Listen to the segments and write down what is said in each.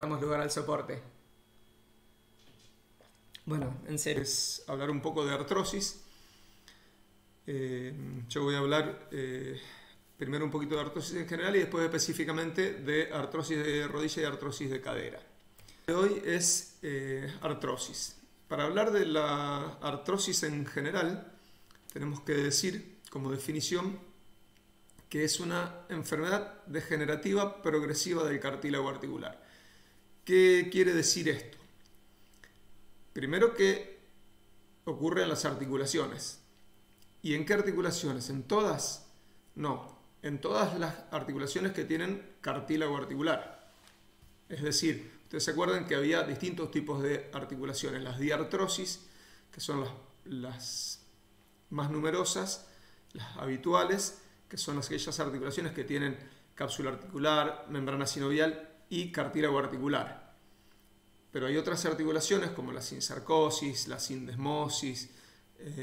Damos lugar al soporte. Bueno, en serio, es hablar un poco de artrosis. Yo voy a hablar primero un poquito de artrosis en general y después específicamente de artrosis de rodilla y artrosis de cadera. Hoy es artrosis. Para hablar de la artrosis en general, tenemos que decir como definición que es una enfermedad degenerativa progresiva del cartílago articular. ¿Qué quiere decir esto? Primero que ocurre en las articulaciones. ¿Y en qué articulaciones? ¿En todas? No, en todas las articulaciones que tienen cartílago articular. Es decir, ustedes se acuerdan que había distintos tipos de articulaciones. Las diartrosis, que son las más numerosas, las habituales, que son aquellas articulaciones que tienen cápsula articular, membrana sinovial y cartílago articular. Pero hay otras articulaciones como la sinsarcosis, la sindesmosis,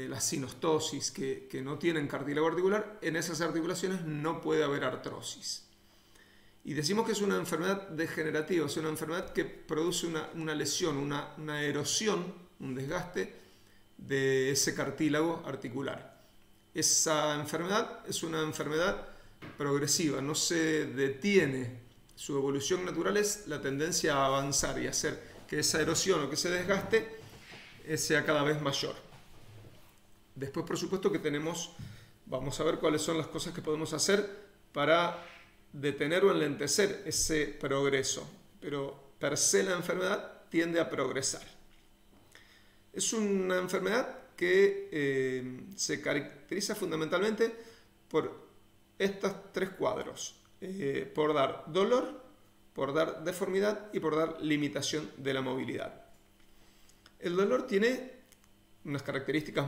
la sinostosis que no tienen cartílago articular. En esas articulaciones no puede haber artrosis. Y decimos que es una enfermedad degenerativa, es una enfermedad que produce una lesión, una erosión, un desgaste de ese cartílago articular. Esa enfermedad es una enfermedad progresiva, no se detiene. Su evolución natural es la tendencia a avanzar y hacer que esa erosión o que ese desgaste sea cada vez mayor. Después, por supuesto, que vamos a ver cuáles son las cosas que podemos hacer para detener o enlentecer ese progreso. Pero per se la enfermedad tiende a progresar. Es una enfermedad que se caracteriza fundamentalmente por estos tres cuadros. Por dar dolor, por dar deformidad y por dar limitación de la movilidad. El dolor tiene unas características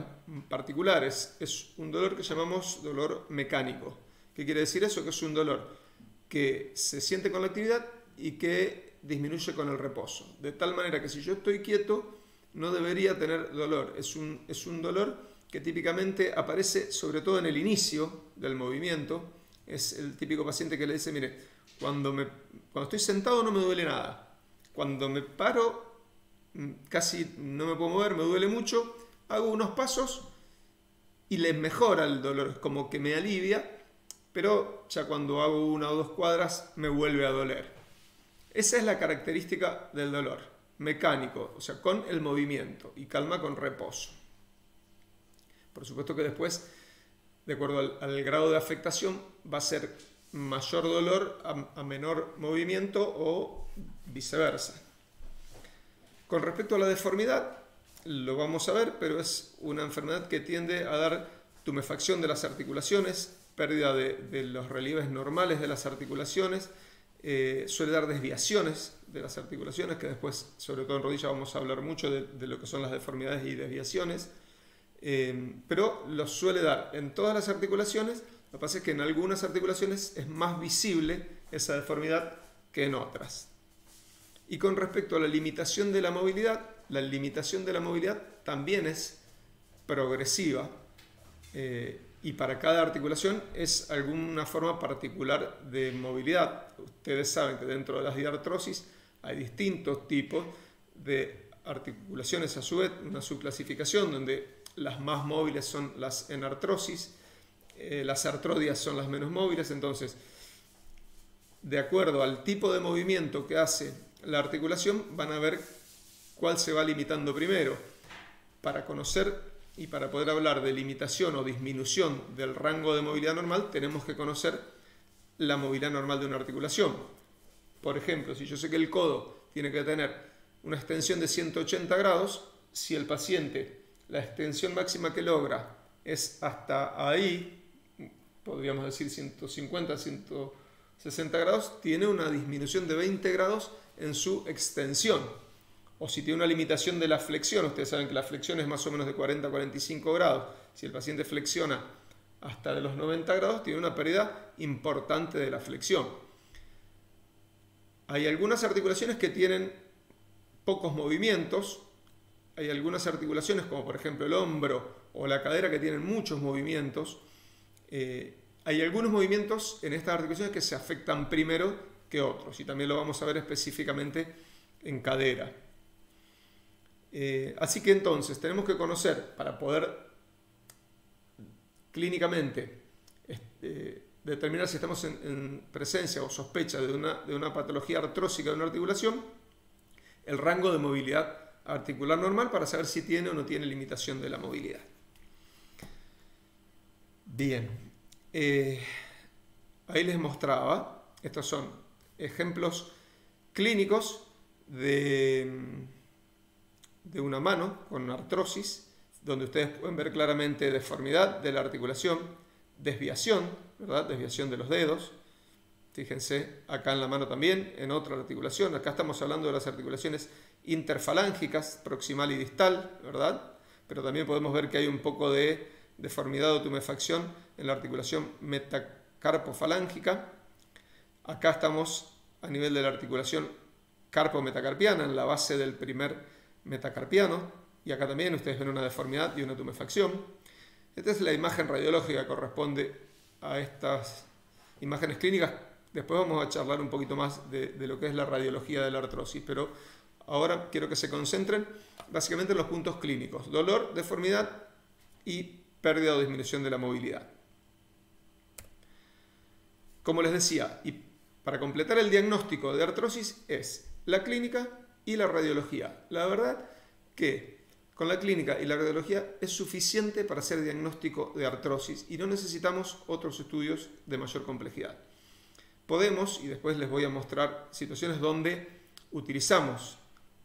particulares. Es un dolor que llamamos dolor mecánico. ¿Qué quiere decir eso? Que es un dolor que se siente con la actividad y que disminuye con el reposo. De tal manera que si yo estoy quieto, no debería tener dolor. Es un dolor que típicamente aparece sobre todo en el inicio del movimiento. Es el típico paciente que le dice, mire, cuando estoy sentado no me duele nada. Cuando me paro, casi no me puedo mover, me duele mucho. Hago unos pasos y les mejora el dolor, es como que me alivia, pero ya cuando hago 1 o 2 cuadras me vuelve a doler. Esa es la característica del dolor, mecánico, o sea, con el movimiento y calma con reposo. Por supuesto que después, de acuerdo al grado de afectación, va a ser mayor dolor a menor movimiento o viceversa. Con respecto a la deformidad, lo vamos a ver, pero es una enfermedad que tiende a dar tumefacción de las articulaciones, pérdida de los relieves normales de las articulaciones, suele dar desviaciones de las articulaciones, que después, sobre todo en rodilla, vamos a hablar mucho de lo que son las deformidades y desviaciones, pero los suele dar en todas las articulaciones. Lo que pasa es que en algunas articulaciones es más visible esa deformidad que en otras. Y con respecto a la limitación de la movilidad también es progresiva y para cada articulación es alguna forma particular de movilidad. Ustedes saben que dentro de las diartrosis hay distintos tipos de articulaciones, a su vez una subclasificación donde las más móviles son las enartrosis, las artrodias son las menos móviles. Entonces, de acuerdo al tipo de movimiento que hace la articulación, van a ver cuál se va limitando primero. Para conocer y para poder hablar de limitación o disminución del rango de movilidad normal, tenemos que conocer la movilidad normal de una articulación. Por ejemplo, si yo sé que el codo tiene que tener una extensión de 180 grados, si el paciente, la extensión máxima que logra es hasta ahí, podríamos decir 150, 160 grados, tiene una disminución de 20 grados en su extensión. O si tiene una limitación de la flexión, ustedes saben que la flexión es más o menos de 40 a 45 grados. Si el paciente flexiona hasta de los 90 grados, tiene una pérdida importante de la flexión. Hay algunas articulaciones que tienen pocos movimientos. Hay algunas articulaciones, como por ejemplo el hombro o la cadera, que tienen muchos movimientos. Hay algunos movimientos en estas articulaciones que se afectan primero que otros, y también lo vamos a ver específicamente en cadera. Así que entonces tenemos que conocer, para poder clínicamente determinar si estamos en presencia o sospecha de una patología artrósica de una articulación, el rango de movilidad articular normal para saber si tiene o no tiene limitación de la movilidad. Bien, ahí les mostraba, estos son ejemplos clínicos de una mano con artrosis, donde ustedes pueden ver claramente deformidad de la articulación, desviación, ¿verdad? Desviación de los dedos. Fíjense, acá en la mano también, en otra articulación. Acá estamos hablando de las articulaciones interfalángicas, proximal y distal, ¿verdad? Pero también podemos ver que hay un poco de deformidad o tumefacción en la articulación metacarpofalángica. Acá estamos a nivel de la articulación carpo-metacarpiana, en la base del primer metacarpiano. Y acá también ustedes ven una deformidad y una tumefacción. Esta es la imagen radiológica que corresponde a estas imágenes clínicas. Después vamos a charlar un poquito más de lo que es la radiología de la artrosis, pero ahora quiero que se concentren básicamente en los puntos clínicos: dolor, deformidad y pérdida o disminución de la movilidad. Como les decía, y para completar el diagnóstico de artrosis es la clínica y la radiología. La verdad que con la clínica y la radiología es suficiente para hacer diagnóstico de artrosis y no necesitamos otros estudios de mayor complejidad. Podemos, y después les voy a mostrar situaciones donde utilizamos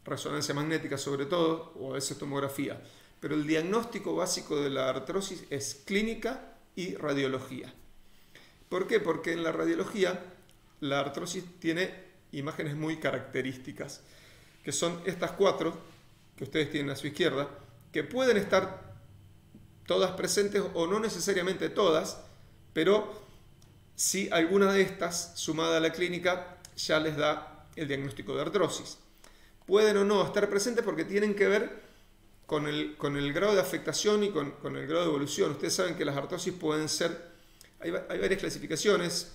resonancia magnética sobre todo, o a veces tomografía, pero el diagnóstico básico de la artrosis es clínica y radiología. ¿Por qué? Porque en la radiología la artrosis tiene imágenes muy características, que son estas cuatro que ustedes tienen a su izquierda, que pueden estar todas presentes o no necesariamente todas, pero si alguna de estas, sumada a la clínica, ya les da el diagnóstico de artrosis. Pueden o no estar presentes porque tienen que ver con el grado de afectación y con el grado de evolución. Ustedes saben que las artrosis pueden ser, hay varias clasificaciones.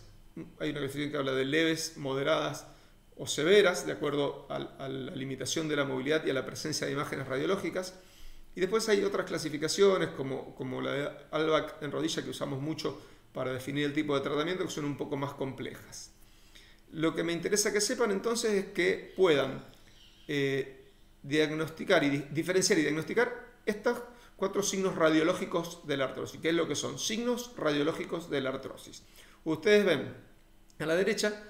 Hay una clasificación que habla de leves, moderadas o severas, de acuerdo a la limitación de la movilidad y a la presencia de imágenes radiológicas. Y después hay otras clasificaciones, como la de Albach en rodilla, que usamos mucho para definir el tipo de tratamiento, que son un poco más complejas. Lo que me interesa que sepan entonces es que puedan diagnosticar y diferenciar y diagnosticar estos cuatro signos radiológicos de la artrosis. ¿Qué es lo que son? Signos radiológicos de la artrosis. Ustedes ven a la derecha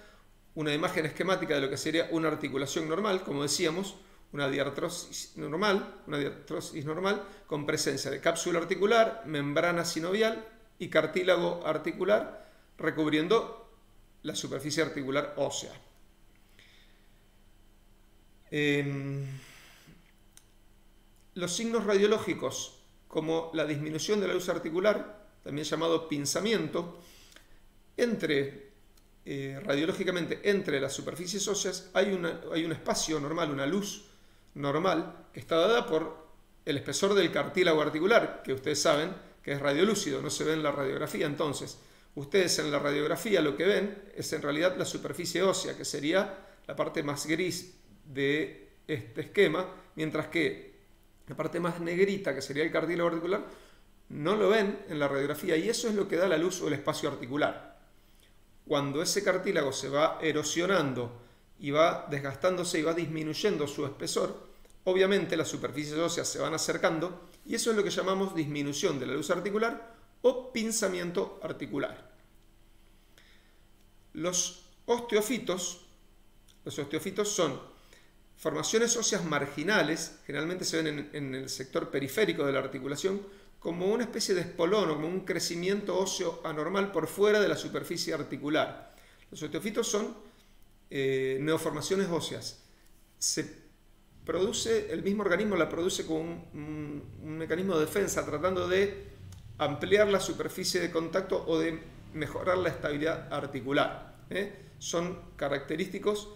una imagen esquemática de lo que sería una articulación normal, como decíamos, una diartrosis normal con presencia de cápsula articular, membrana sinovial y cartílago articular recubriendo la superficie articular ósea. Los signos radiológicos, como la disminución de la luz articular, también llamado pinzamiento, radiológicamente entre las superficies óseas hay un espacio normal, una luz normal, que está dada por el espesor del cartílago articular, que ustedes saben que es radiolúcido, no se ve en la radiografía. Entonces, ustedes en la radiografía lo que ven es en realidad la superficie ósea, que sería la parte más gris de este esquema, mientras que la parte más negrita, que sería el cartílago articular, no lo ven en la radiografía, y eso es lo que da la luz o el espacio articular. Cuando ese cartílago se va erosionando y va desgastándose y va disminuyendo su espesor, obviamente las superficies óseas se van acercando, y eso es lo que llamamos disminución de la luz articular o pinzamiento articular. Los osteofitos son formaciones óseas marginales, generalmente se ven en el sector periférico de la articulación, como una especie de espolón o como un crecimiento óseo anormal por fuera de la superficie articular. Los osteofitos son neoformaciones óseas. El mismo organismo la produce con un mecanismo de defensa, tratando de ampliar la superficie de contacto o de mejorar la estabilidad articular. Son característicos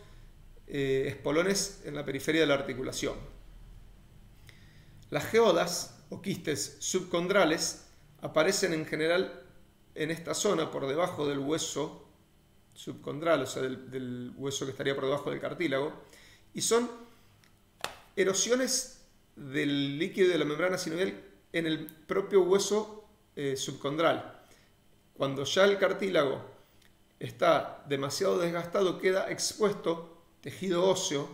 espolones en la periferia de la articulación. Las geodas o quistes subcondrales aparecen en general en esta zona por debajo del hueso subcondral, o sea, del hueso que estaría por debajo del cartílago, y son erosiones del líquido de la membrana sinovial en el propio hueso subcondral. Cuando ya el cartílago está demasiado desgastado, queda expuesto tejido óseo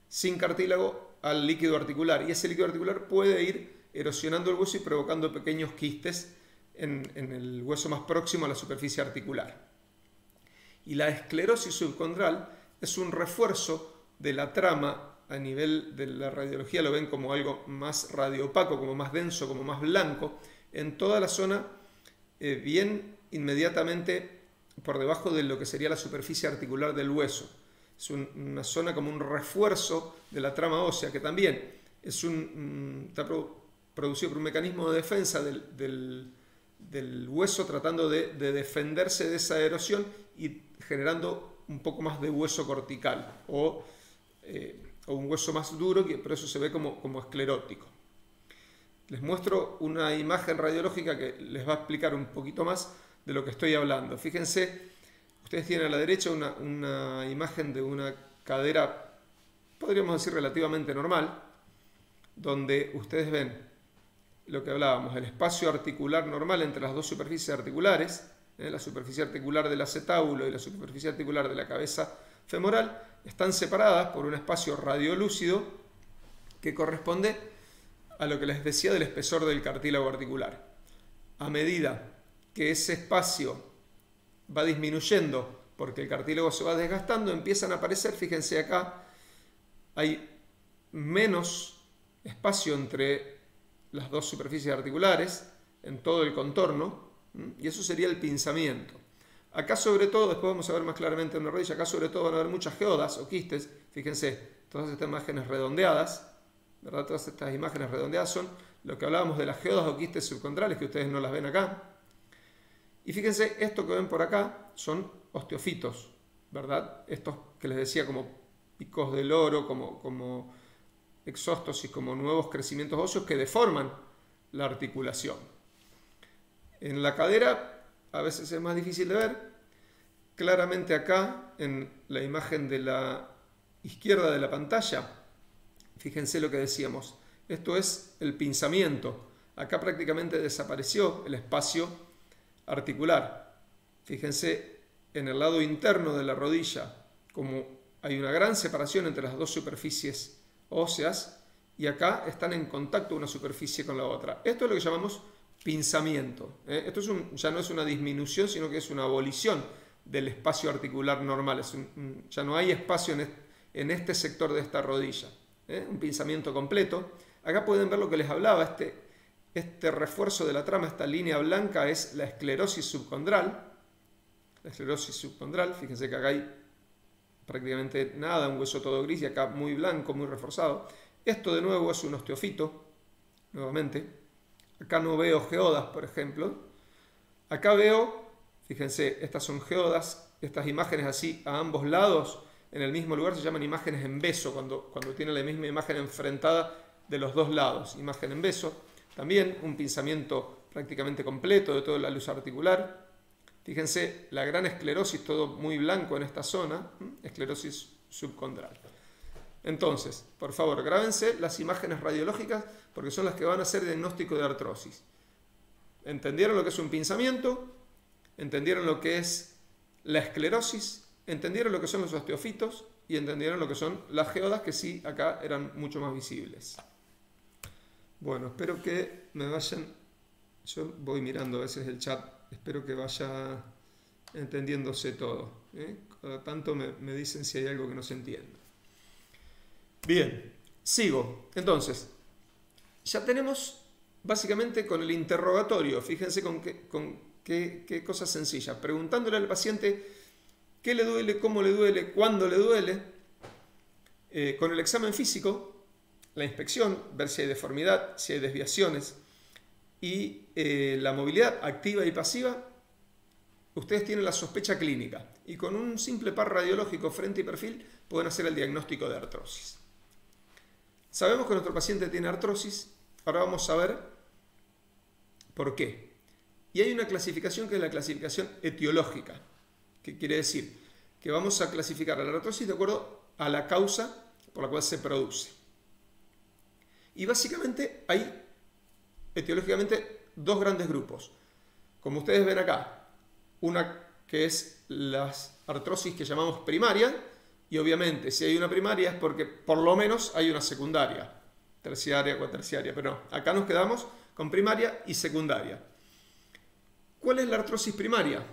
sin cartílago al líquido articular, y ese líquido articular puede ir erosionando el hueso y provocando pequeños quistes en el hueso más próximo a la superficie articular. Y la esclerosis subcondral es un refuerzo de la trama. A nivel de la radiología lo ven como algo más radiopaco, como más denso, como más blanco, en toda la zona bien inmediatamente por debajo de lo que sería la superficie articular del hueso. Es una zona como un refuerzo de la trama ósea, que también está producido por un mecanismo de defensa del hueso, tratando de defenderse de esa erosión y generando un poco más de hueso cortical o un hueso más duro, que por eso se ve como esclerótico. Les muestro una imagen radiológica que les va a explicar un poquito más de lo que estoy hablando. Fíjense, ustedes tienen a la derecha una imagen de una cadera, podríamos decir relativamente normal, donde ustedes ven lo que hablábamos, el espacio articular normal entre las dos superficies articulares, la superficie articular del acetábulo y la superficie articular de la cabeza femoral, están separadas por un espacio radiolúcido que corresponde a lo que les decía del espesor del cartílago articular. A medida que ese espacio va disminuyendo porque el cartílago se va desgastando, empiezan a aparecer, fíjense acá, hay menos espacio entre las dos superficies articulares en todo el contorno, y eso sería el pinzamiento. Acá sobre todo, después vamos a ver más claramente en la rodilla, acá sobre todo van a haber muchas geodas o quistes. Fíjense, todas estas imágenes redondeadas, ¿verdad? Todas estas imágenes redondeadas son lo que hablábamos de las geodas o quistes subcondrales, que ustedes no las ven acá. Y fíjense, esto que ven por acá son osteofitos, ¿verdad? Estos que les decía como picos del oro, como exóstosis, como nuevos crecimientos óseos que deforman la articulación. En la cadera a veces es más difícil de ver. Claramente acá, en la imagen de la izquierda de la pantalla, fíjense lo que decíamos. Esto es el pinzamiento. Acá prácticamente desapareció el espacio articular. Fíjense en el lado interno de la rodilla, como hay una gran separación entre las dos superficies óseas, y acá están en contacto una superficie con la otra. Esto es lo que llamamos pinzamiento. Esto ya no es una disminución, sino que es una abolición del espacio articular normal. Ya no hay espacio en este sector de esta rodilla. Un pinzamiento completo. Acá pueden ver lo que les hablaba. Este refuerzo de la trama, esta línea blanca, es la esclerosis subcondral. La esclerosis subcondral, fíjense que acá hay prácticamente nada, un hueso todo gris, y acá muy blanco, muy reforzado. Esto de nuevo es un osteofito, nuevamente. Acá no veo geodas, por ejemplo. Acá veo, fíjense, estas son geodas, estas imágenes así a ambos lados, en el mismo lugar, se llaman imágenes en beso, cuando tienen la misma imagen enfrentada de los dos lados. Imagen en beso. También un pinzamiento prácticamente completo de toda la luz articular. Fíjense, la gran esclerosis, todo muy blanco en esta zona, esclerosis subcondral. Entonces, por favor, grábense las imágenes radiológicas porque son las que van a hacer diagnóstico de artrosis. ¿Entendieron lo que es un pinzamiento? ¿Entendieron lo que es la esclerosis? ¿Entendieron lo que son los osteofitos? Y entendieron lo que son las geodas, que sí, acá eran mucho más visibles. Bueno, espero que me vayan... Yo voy mirando a veces el chat, espero que vaya entendiéndose todo. Cada tanto me dicen si hay algo que no se entiende. Bien, sigo. Entonces, ya tenemos básicamente con el interrogatorio, fíjense con qué cosa sencilla, preguntándole al paciente qué le duele, cómo le duele, cuándo le duele, con el examen físico, la inspección, ver si hay deformidad, si hay desviaciones, y la movilidad activa y pasiva, ustedes tienen la sospecha clínica, y con un simple par radiológico frente y perfil pueden hacer el diagnóstico de artrosis. Sabemos que nuestro paciente tiene artrosis, ahora vamos a ver por qué. Y hay una clasificación que es la clasificación etiológica. ¿Qué quiere decir? Que vamos a clasificar a la artrosis de acuerdo a la causa por la cual se produce. Y básicamente hay etiológicamente dos grandes grupos. Como ustedes ven acá, una que es las artrosis que llamamos primaria, y obviamente si hay una primaria es porque por lo menos hay una secundaria, terciaria, cuaterciaria, pero no, acá nos quedamos con primaria y secundaria. ¿Cuál es la artrosis primaria?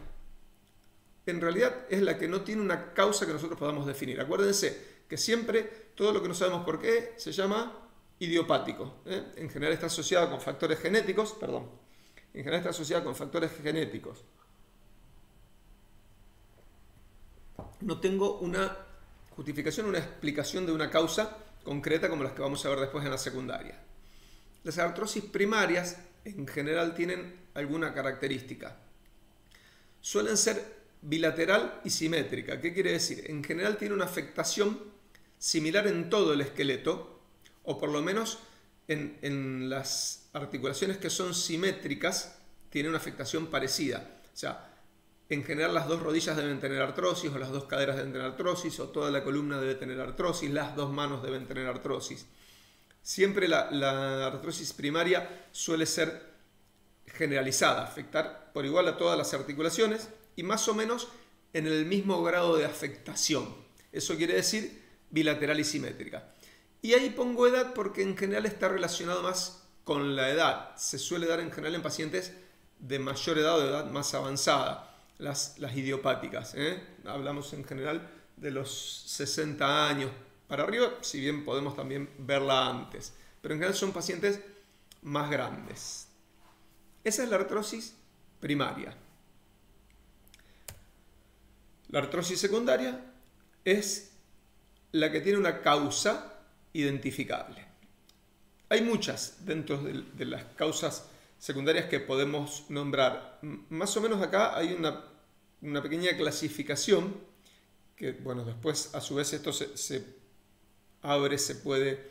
En realidad es la que no tiene una causa que nosotros podamos definir. Acuérdense que siempre todo lo que no sabemos por qué se llama idiopático. En general está asociado con factores genéticos, En general está asociado con factores genéticos. No tengo una justificación, una explicación de una causa concreta como las que vamos a ver después en la secundaria. Las artrosis primarias en general tienen alguna característica. Suelen ser bilateral y simétrica. ¿Qué quiere decir? En general tiene una afectación similar en todo el esqueleto, o por lo menos en las articulaciones que son simétricas tiene una afectación parecida. O sea, en general las dos rodillas deben tener artrosis, o las dos caderas deben tener artrosis, o toda la columna debe tener artrosis, las dos manos deben tener artrosis. Siempre la artrosis primaria suele ser generalizada, afectar por igual a todas las articulaciones y más o menos en el mismo grado de afectación. Eso quiere decir bilateral y simétrica. Y ahí pongo edad porque en general está relacionado más con la edad. Se suele dar en general en pacientes de mayor edad o de edad más avanzada. Las idiopáticas. Hablamos en general de los 60 años para arriba, si bien podemos también verla antes. Pero en general son pacientes más grandes. Esa es la artrosis primaria. La artrosis secundaria es la que tiene una causa identificable. Hay muchas dentro de las causas secundarias que podemos nombrar. Más o menos acá hay una pequeña clasificación que, bueno, después a su vez esto se abre, se puede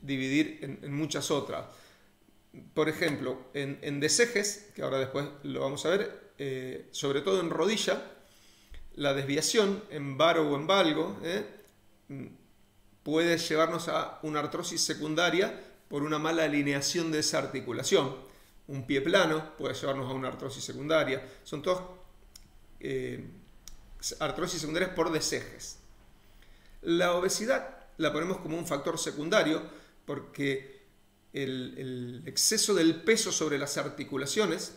dividir en muchas otras. Por ejemplo, en desejes, que ahora después lo vamos a ver, sobre todo en rodilla, la desviación en varo o en valgo puede llevarnos a una artrosis secundaria por una mala alineación de esa articulación. Un pie plano puede llevarnos a una artrosis secundaria. Son todas artrosis secundarias por desejes. La obesidad la ponemos como un factor secundario porque el exceso del peso sobre las articulaciones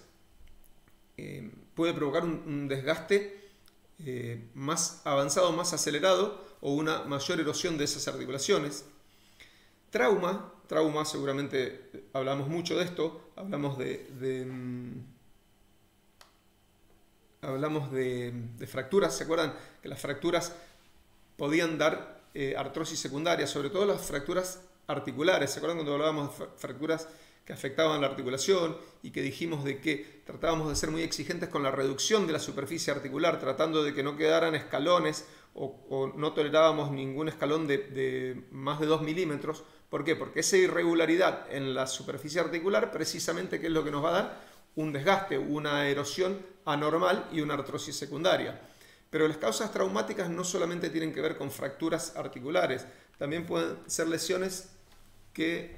puede provocar un desgaste más avanzado, más acelerado o una mayor erosión de esas articulaciones. Trauma, seguramente hablamos mucho de esto, hablamos de fracturas. ¿Se acuerdan que las fracturas podían dar artrosis secundaria? Sobre todo las fracturas articulares. ¿Se acuerdan cuando hablábamos de fracturas que afectaban la articulación y que dijimos de que tratábamos de ser muy exigentes con la reducción de la superficie articular, tratando de que no quedaran escalones o no tolerábamos ningún escalón de más de 2 milímetros? ¿Por qué? Porque esa irregularidad en la superficie articular precisamente ¿qué es lo que nos va a dar? Un desgaste, una erosión anormal y una artrosis secundaria. Pero las causas traumáticas no solamente tienen que ver con fracturas articulares, también pueden ser lesiones que...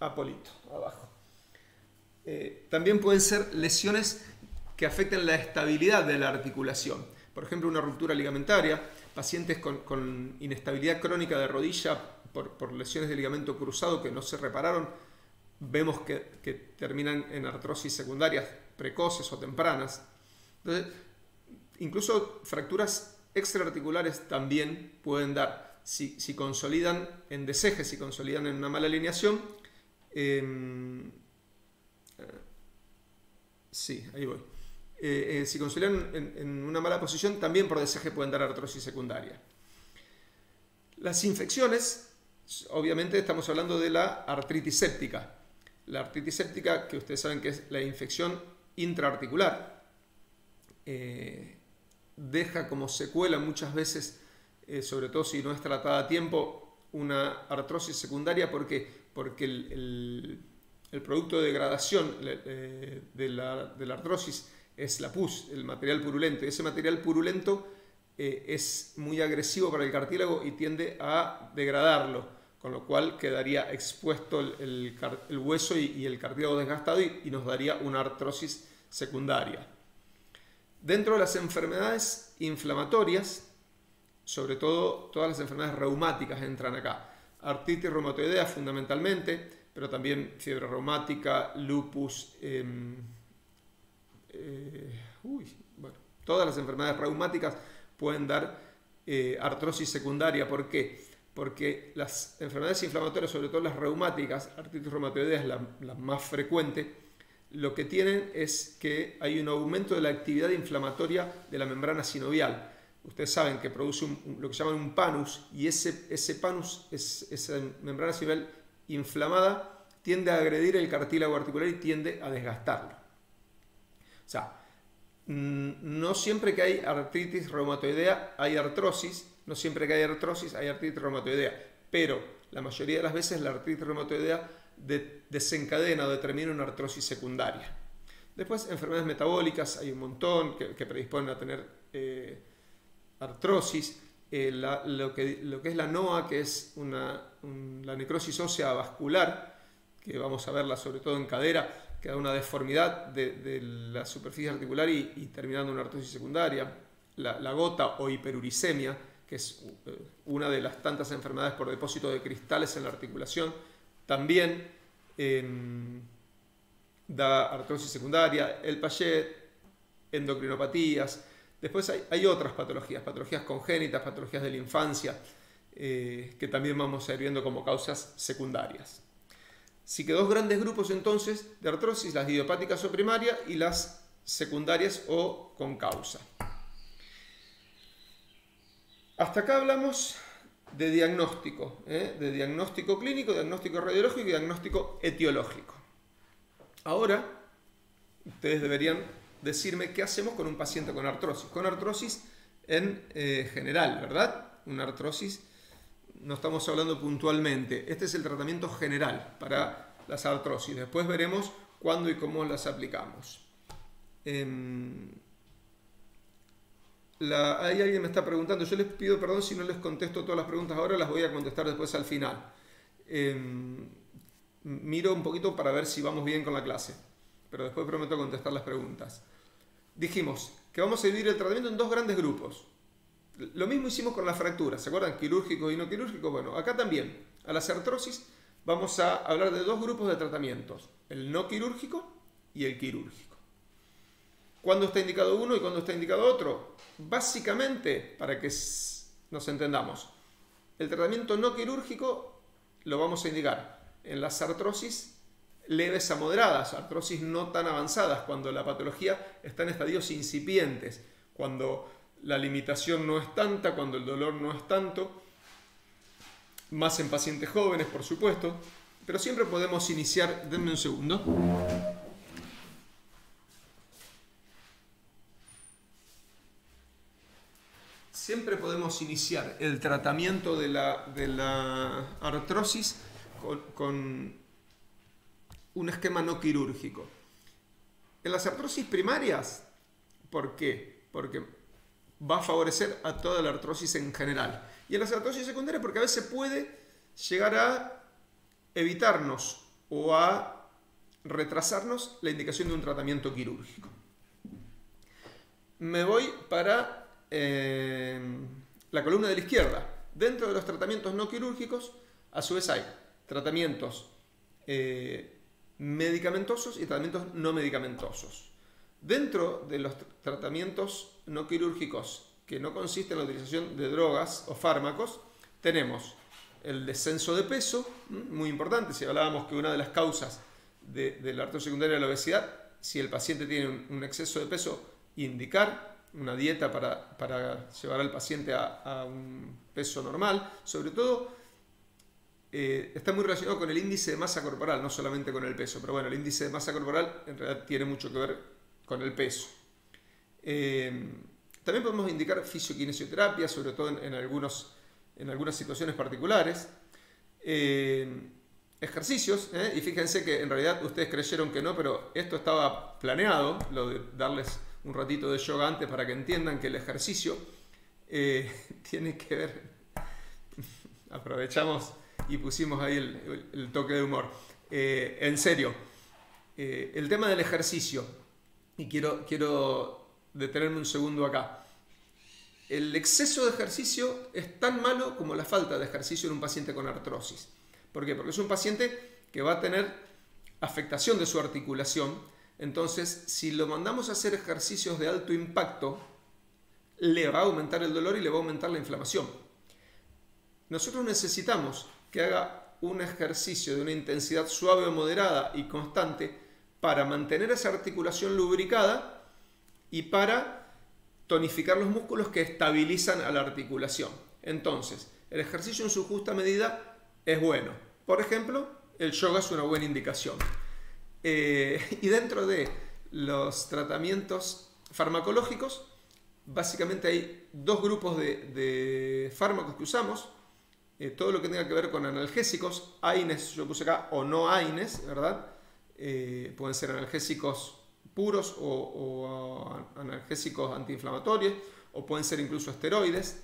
Apolito, abajo. También pueden ser lesiones que afecten la estabilidad de la articulación. Por ejemplo, una ruptura ligamentaria, pacientes con inestabilidad crónica de rodilla por lesiones de ligamento cruzado que no se repararon, vemos que terminan en artrosis secundarias precoces o tempranas. Entonces, incluso fracturas extraarticulares también pueden dar, si consolidan en desejes, si consolidan en una mala alineación. Sí, ahí voy. Si consolidan en una mala posición, también por deseje pueden dar artrosis secundaria. Las infecciones, obviamente estamos hablando de la artritis séptica. La artritis séptica, que ustedes saben que es la infección intraarticular, deja como secuela muchas veces, sobre todo si no es tratada a tiempo, una artrosis secundaria. ¿Por qué? Porque el producto de degradación de la artrosis es la pus, el material purulento. Y ese material purulento es muy agresivo para el cartílago y tiende a degradarlo, con lo cual quedaría expuesto el hueso y el cartílago desgastado y nos daría una artrosis secundaria. Dentro de las enfermedades inflamatorias, sobre todo todas las enfermedades reumáticas entran acá. Artritis reumatoidea fundamentalmente, pero también fiebre reumática, lupus, todas las enfermedades reumáticas pueden dar artrosis secundaria. ¿Por qué? Porque las enfermedades inflamatorias, sobre todo las reumáticas, artritis reumatoidea es la más frecuente, lo que tienen es que hay un aumento de la actividad inflamatoria de la membrana sinovial. Ustedes saben que produce lo que llaman un panus, y ese panus, esa membrana sinovial inflamada, tiende a agredir el cartílago articular y tiende a desgastarlo. O sea, no siempre que hay artritis reumatoidea hay artrosis, no siempre que hay artrosis hay artritis reumatoidea, pero la mayoría de las veces la artritis reumatoidea desencadena o determina una artrosis secundaria. Después, enfermedades metabólicas, hay un montón que predisponen a tener artrosis. Lo que es la NOA, que es la necrosis ósea vascular, que vamos a verla sobre todo en cadera, que da una deformidad de la superficie articular y terminando una artrosis secundaria. La gota o hiperuricemia, que es una de las tantas enfermedades por depósito de cristales en la articulación, también da artrosis secundaria. El Payet, endocrinopatías. Después hay otras patologías congénitas, patologías de la infancia, que también vamos a ir viendo como causas secundarias. Así que dos grandes grupos entonces de artrosis, las idiopáticas o primarias y las secundarias o con causa. Hasta acá hablamos de diagnóstico clínico, diagnóstico radiológico y diagnóstico etiológico. Ahora, ustedes deberían decirme qué hacemos con un paciente con artrosis. Con artrosis en general, ¿verdad? Una artrosis, no estamos hablando puntualmente. Este es el tratamiento general para las artrosis. Después veremos cuándo y cómo las aplicamos. Ahí alguien me está preguntando. Yo les pido perdón si no les contesto todas las preguntas ahora, las voy a contestar después al final. Miro un poquito para ver si vamos bien con la clase, pero después prometo contestar las preguntas. Dijimos que vamos a dividir el tratamiento en dos grandes grupos. Lo mismo hicimos con las fracturas, ¿se acuerdan? Quirúrgico y no quirúrgico. Bueno, acá también, a las artrosis, vamos a hablar de dos grupos de tratamientos: el no quirúrgico y el quirúrgico. ¿Cuándo está indicado uno y cuándo está indicado otro? Básicamente, para que nos entendamos, el tratamiento no quirúrgico lo vamos a indicar en las artrosis leves a moderadas, artrosis no tan avanzadas, cuando la patología está en estadios incipientes, cuando la limitación no es tanta, cuando el dolor no es tanto, más en pacientes jóvenes, por supuesto, pero siempre podemos iniciar, denme un segundo. Siempre podemos iniciar el tratamiento de la artrosis con un esquema no quirúrgico. En las artrosis primarias, ¿por qué? Porque va a favorecer a toda la artrosis en general. Y en las artrosis secundarias porque a veces puede llegar a evitarnos o a retrasarnos la indicación de un tratamiento quirúrgico. Me voy para la columna de la izquierda. Dentro de los tratamientos no quirúrgicos, a su vez hay tratamientos medicamentosos y tratamientos no medicamentosos. Dentro de los tratamientos no quirúrgicos que no consisten en la utilización de drogas o fármacos, tenemos el descenso de peso, muy importante. Si hablábamos que una de las causas de la artrosis secundaria es la obesidad, si el paciente tiene un exceso de peso, indicar una dieta para llevar al paciente a un peso normal. Sobre todo, está muy relacionado con el índice de masa corporal, no solamente con el peso, pero bueno, el índice de masa corporal en realidad tiene mucho que ver con el peso. También podemos indicar fisioquinesioterapia, sobre todo en algunas situaciones particulares. Ejercicios, y fíjense que en realidad ustedes creyeron que no, pero esto estaba planeado, lo de darles un ratito de yoga antes para que entiendan que el ejercicio tiene que ver, aprovechamos y pusimos ahí el toque de humor. En serio, el tema del ejercicio, y quiero detenerme un segundo acá. El exceso de ejercicio es tan malo como la falta de ejercicio en un paciente con artrosis. ¿Por qué? Porque es un paciente que va a tener afectación de su articulación. Entonces, si lo mandamos a hacer ejercicios de alto impacto, le va a aumentar el dolor y le va a aumentar la inflamación. Nosotros necesitamos que haga un ejercicio de una intensidad suave o moderada y constante para mantener esa articulación lubricada y para tonificar los músculos que estabilizan a la articulación. Entonces, el ejercicio en su justa medida es bueno. Por ejemplo, el yoga es una buena indicación. Y dentro de los tratamientos farmacológicos, básicamente hay dos grupos de fármacos que usamos. Todo lo que tenga que ver con analgésicos, AINES, yo puse acá, o no AINES, ¿verdad? Pueden ser analgésicos puros o analgésicos antiinflamatorios, o pueden ser incluso esteroides,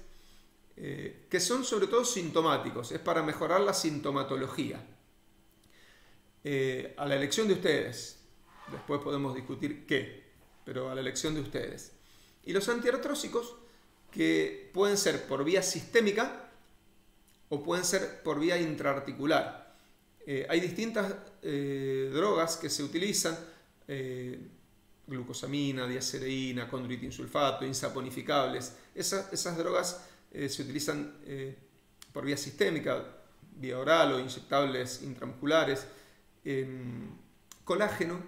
que son sobre todo sintomáticos, es para mejorar la sintomatología. A la elección de ustedes, después podemos discutir qué, pero a la elección de ustedes. Y los antiartrósicos, que pueden ser por vía sistémica o pueden ser por vía intraarticular. Hay distintas drogas que se utilizan, glucosamina, diacereína, condroitinsulfato, insaponificables. Esas drogas se utilizan por vía sistémica, vía oral o inyectables intramusculares, colágeno.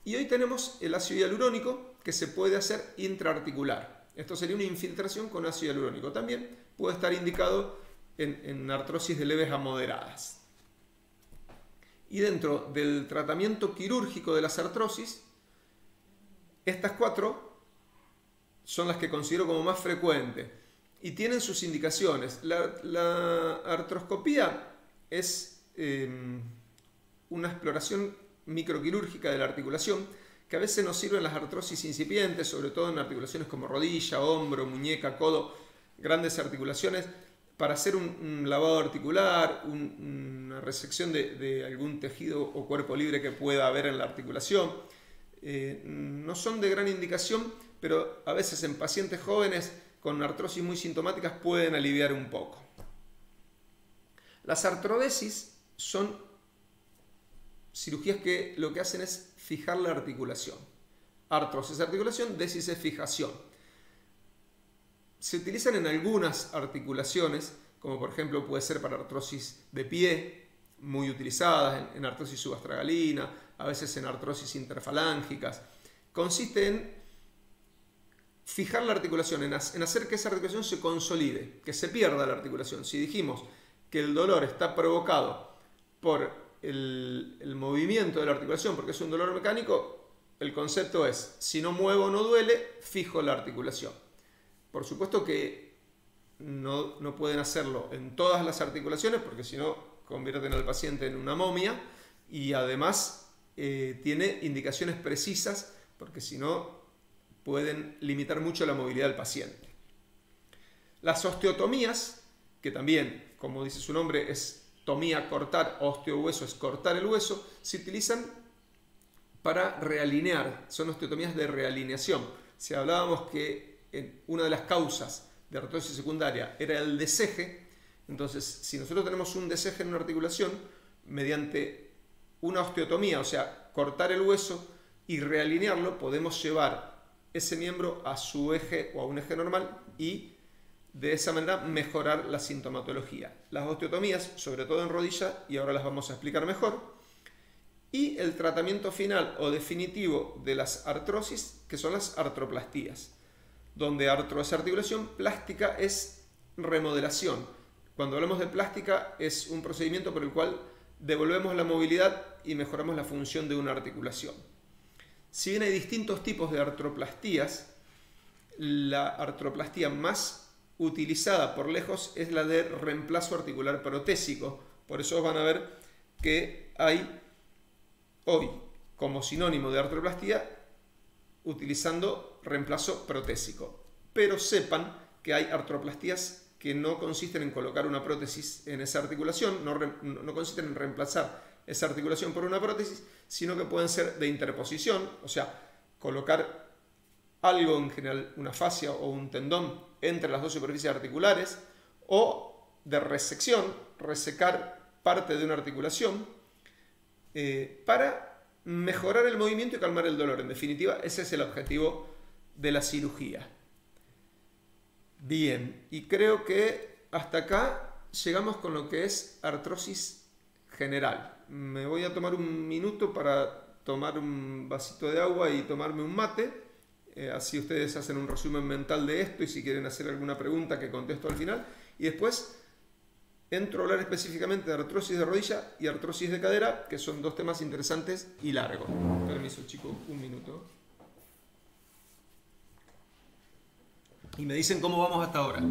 Y hoy tenemos el ácido hialurónico que se puede hacer intraarticular. Esto sería una infiltración con ácido hialurónico. También puede estar indicado en artrosis de leves a moderadas. Y dentro del tratamiento quirúrgico de las artrosis, estas cuatro son las que considero como más frecuentes y tienen sus indicaciones. La artroscopía es una exploración microquirúrgica de la articulación que a veces nos sirve en las artrosis incipientes, sobre todo en articulaciones como rodilla, hombro, muñeca, codo, grandes articulaciones, para hacer un lavado articular, una resección de algún tejido o cuerpo libre que pueda haber en la articulación. No son de gran indicación, pero a veces en pacientes jóvenes con artrosis muy sintomáticas pueden aliviar un poco. Las artrodesis son cirugías que lo que hacen es fijar la articulación. Artrosis es articulación, desis es fijación. Se utilizan en algunas articulaciones, como por ejemplo puede ser para artrosis de pie, muy utilizadas, en artrosis subastragalina, a veces en artrosis interfalángicas. Consiste en fijar la articulación, en hacer que esa articulación se consolide, que se pierda la articulación. Si dijimos que el dolor está provocado por el movimiento de la articulación, porque es un dolor mecánico, el concepto es, si no muevo no duele, fijo la articulación. Por supuesto que no pueden hacerlo en todas las articulaciones, porque si no convierten al paciente en una momia, y además tiene indicaciones precisas, porque si no pueden limitar mucho la movilidad del paciente. Las osteotomías, que también, como dice su nombre, es tomía, cortar, osteohueso es cortar el hueso, se utilizan para realinear, son osteotomías de realineación. Si hablábamos que una de las causas de artrosis secundaria era el deseje, entonces si nosotros tenemos un deseje en una articulación, mediante una osteotomía, o sea, cortar el hueso y realinearlo, podemos llevar ese miembro a su eje o a un eje normal y de esa manera mejorar la sintomatología. Las osteotomías, sobre todo en rodilla, y ahora las vamos a explicar mejor, y el tratamiento final o definitivo de las artrosis, que son las artroplastías, donde artro es articulación, plástica es remodelación. Cuando hablamos de plástica es un procedimiento por el cual devolvemos la movilidad y mejoramos la función de una articulación. Si bien hay distintos tipos de artroplastías, la artroplastía más utilizada por lejos es la de reemplazo articular protésico. Por eso van a ver que hay hoy como sinónimo de artroplastía utilizando reemplazo protésico. Pero sepan que hay artroplastías que no consisten en colocar una prótesis en esa articulación, no consisten en reemplazar esa articulación por una prótesis, sino que pueden ser de interposición, o sea, colocar algo, en general una fascia o un tendón, entre las dos superficies articulares, o de resección, resecar parte de una articulación, para mejorar el movimiento y calmar el dolor. En definitiva, ese es el objetivo de la cirugía. Bien, y creo que hasta acá llegamos con lo que es artrosis general. Me voy a tomar un minuto para tomar un vasito de agua y tomarme un mate. Así ustedes hacen un resumen mental de esto y si quieren hacer alguna pregunta que contesto al final. Y después entro a hablar específicamente de artrosis de rodilla y artrosis de cadera, que son dos temas interesantes y largos. Permiso, chicos, un minuto. Y me dicen cómo vamos hasta ahora.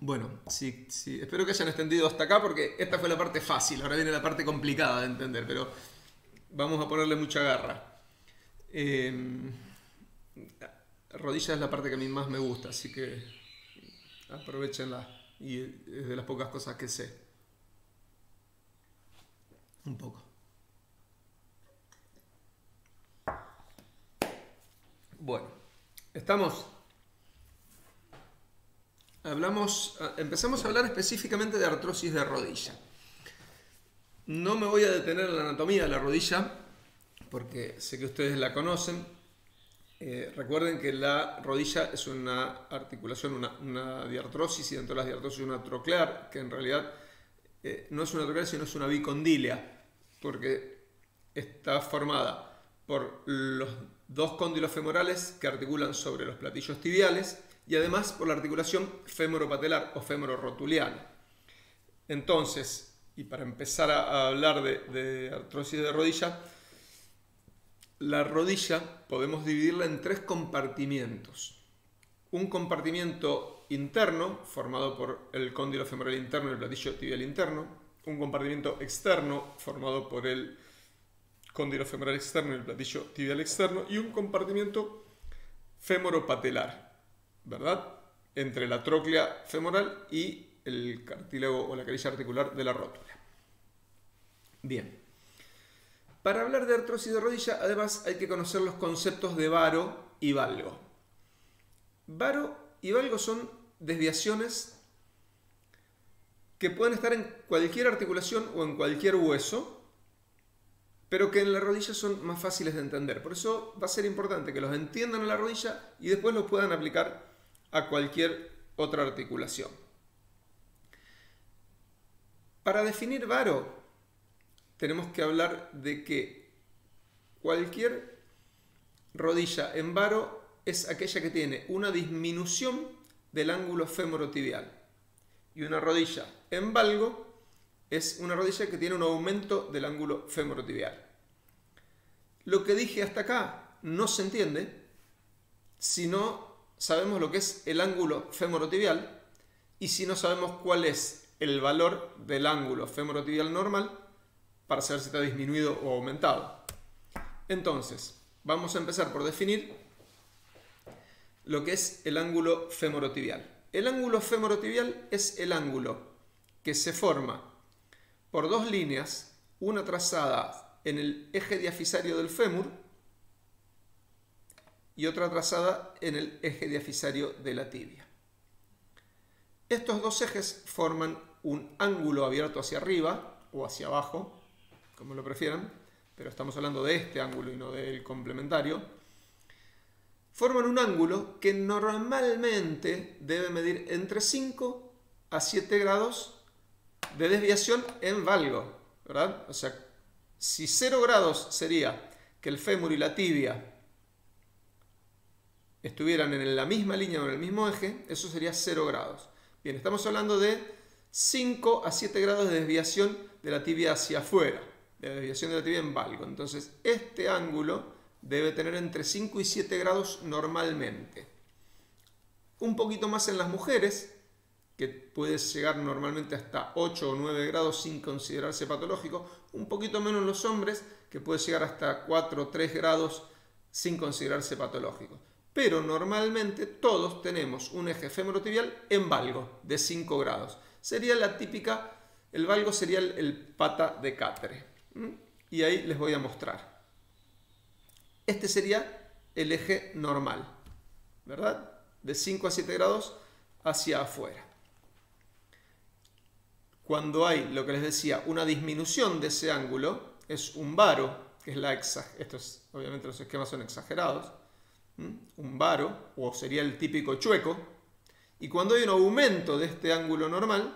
Bueno, sí, espero que hayan extendido hasta acá porque esta fue la parte fácil, ahora viene la parte complicada de entender, pero vamos a ponerle mucha garra. Rodilla es la parte que a mí más me gusta, así que aprovechenla y es de las pocas cosas que sé. Un poco. Bueno, estamos... Empezamos a hablar específicamente de artrosis de rodilla. No me voy a detener en la anatomía de la rodilla porque sé que ustedes la conocen. Recuerden que la rodilla es una articulación, una diartrosis, y dentro de las diartrosis una troclear, que en realidad no es una troclear sino es una bicondilia, porque está formada por los dos cóndilos femorales que articulan sobre los platillos tibiales y además por la articulación femoropatelar o femororotuliana. Entonces, y para empezar a hablar de artrosis de rodilla, la rodilla podemos dividirla en 3 compartimientos. Un compartimiento interno, formado por el cóndilo femoral interno y el platillo tibial interno. Un compartimento externo, formado por el cóndilo femoral externo y el platillo tibial externo. Y un compartimento femoropatelar, ¿verdad? Entre la tróclea femoral y el cartílago o la carilla articular de la rótula. Bien. Para hablar de artrosis de rodilla, además hay que conocer los conceptos de varo y valgo. Varo y valgo son desviaciones que pueden estar en cualquier articulación o en cualquier hueso, pero que en la rodilla son más fáciles de entender. Por eso va a ser importante que los entiendan en la rodilla y después los puedan aplicar a cualquier otra articulación. Para definir varo, tenemos que hablar de que cualquier rodilla en varo es aquella que tiene una disminución del ángulo femorotibial. Y una rodilla en valgo es una rodilla que tiene un aumento del ángulo femorotibial. Lo que dije hasta acá no se entiende si no sabemos lo que es el ángulo femorotibial y si no sabemos cuál es el valor del ángulo femorotibial normal para saber si está disminuido o aumentado. Entonces, vamos a empezar por definir lo que es el ángulo femorotibial. El ángulo femorotibial es el ángulo que se forma por 2 líneas, una trazada en el eje diafisario del fémur y otra trazada en el eje diafisario de la tibia. Estos 2 ejes forman un ángulo abierto hacia arriba o hacia abajo, como lo prefieran, pero estamos hablando de este ángulo y no del complementario. Forman un ángulo que normalmente debe medir entre 5 a 7 grados de desviación en valgo, ¿verdad? O sea, si 0 grados sería que el fémur y la tibia estuvieran en la misma línea o en el mismo eje, eso sería 0 grados. Bien, estamos hablando de 5 a 7 grados de desviación de la tibia hacia afuera, de la desviación de la tibia en valgo. Entonces, este ángulo debe tener entre 5 y 7 grados normalmente. Un poquito más en las mujeres, que puede llegar normalmente hasta 8 o 9 grados sin considerarse patológico. Un poquito menos en los hombres, que puede llegar hasta 4 o 3 grados sin considerarse patológico. Pero normalmente todos tenemos un eje femorotibial en valgo de 5 grados. Sería la típica, el valgo sería el pata de Catre. Y ahí les voy a mostrar. Este sería el eje normal, ¿verdad? De 5 a 7 grados hacia afuera. Cuando hay, lo que les decía, una disminución de ese ángulo, es un varo, que es obviamente los esquemas son exagerados, un varo, o sería el típico chueco, y cuando hay un aumento de este ángulo normal,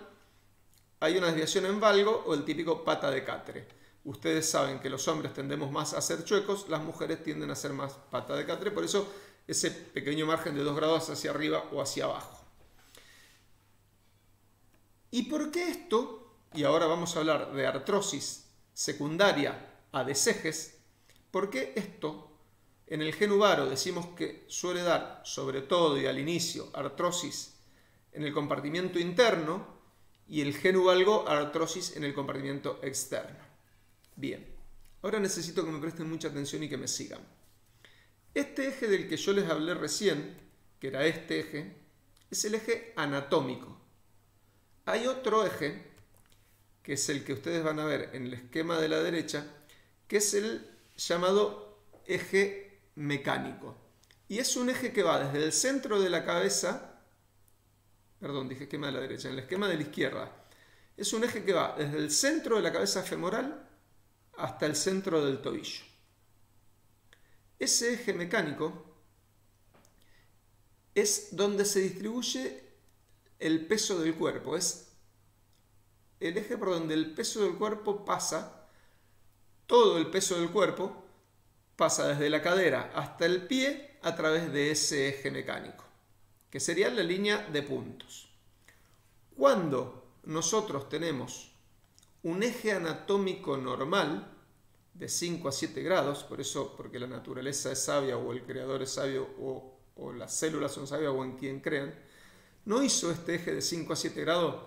hay una desviación en valgo o el típico pata de Catre. Ustedes saben que los hombres tendemos más a ser chuecos, las mujeres tienden a ser más pata de Catre, por eso ese pequeño margen de 2 grados hacia arriba o hacia abajo. ¿Y por qué esto? Y ahora vamos a hablar de artrosis secundaria a desejes. ¿Por qué esto en el genu varo decimos que suele dar, sobre todo y al inicio, artrosis en el compartimiento interno y el genu valgo artrosis en el compartimiento externo? Bien, ahora necesito que me presten mucha atención y que me sigan. Este eje del que yo les hablé recién, que era este eje, es el eje anatómico. Hay otro eje, que es el que ustedes van a ver en el esquema de la derecha, que es el llamado eje mecánico. Y es un eje que va desde el centro de la cabeza, perdón, dije esquema de la derecha, en el esquema de la izquierda. Es un eje que va desde el centro de la cabeza femoral hasta el centro del tobillo. Ese eje mecánico es donde se distribuye el peso del cuerpo. Es el eje por donde el peso del cuerpo pasa, todo el peso del cuerpo pasa desde la cadera hasta el pie a través de ese eje mecánico, que sería la línea de puntos. Cuando nosotros tenemos un eje anatómico normal de 5 a 7 grados, por eso, porque la naturaleza es sabia, o el creador es sabio, o las células son sabias, o en quien crean, no hizo este eje de 5 a 7 grados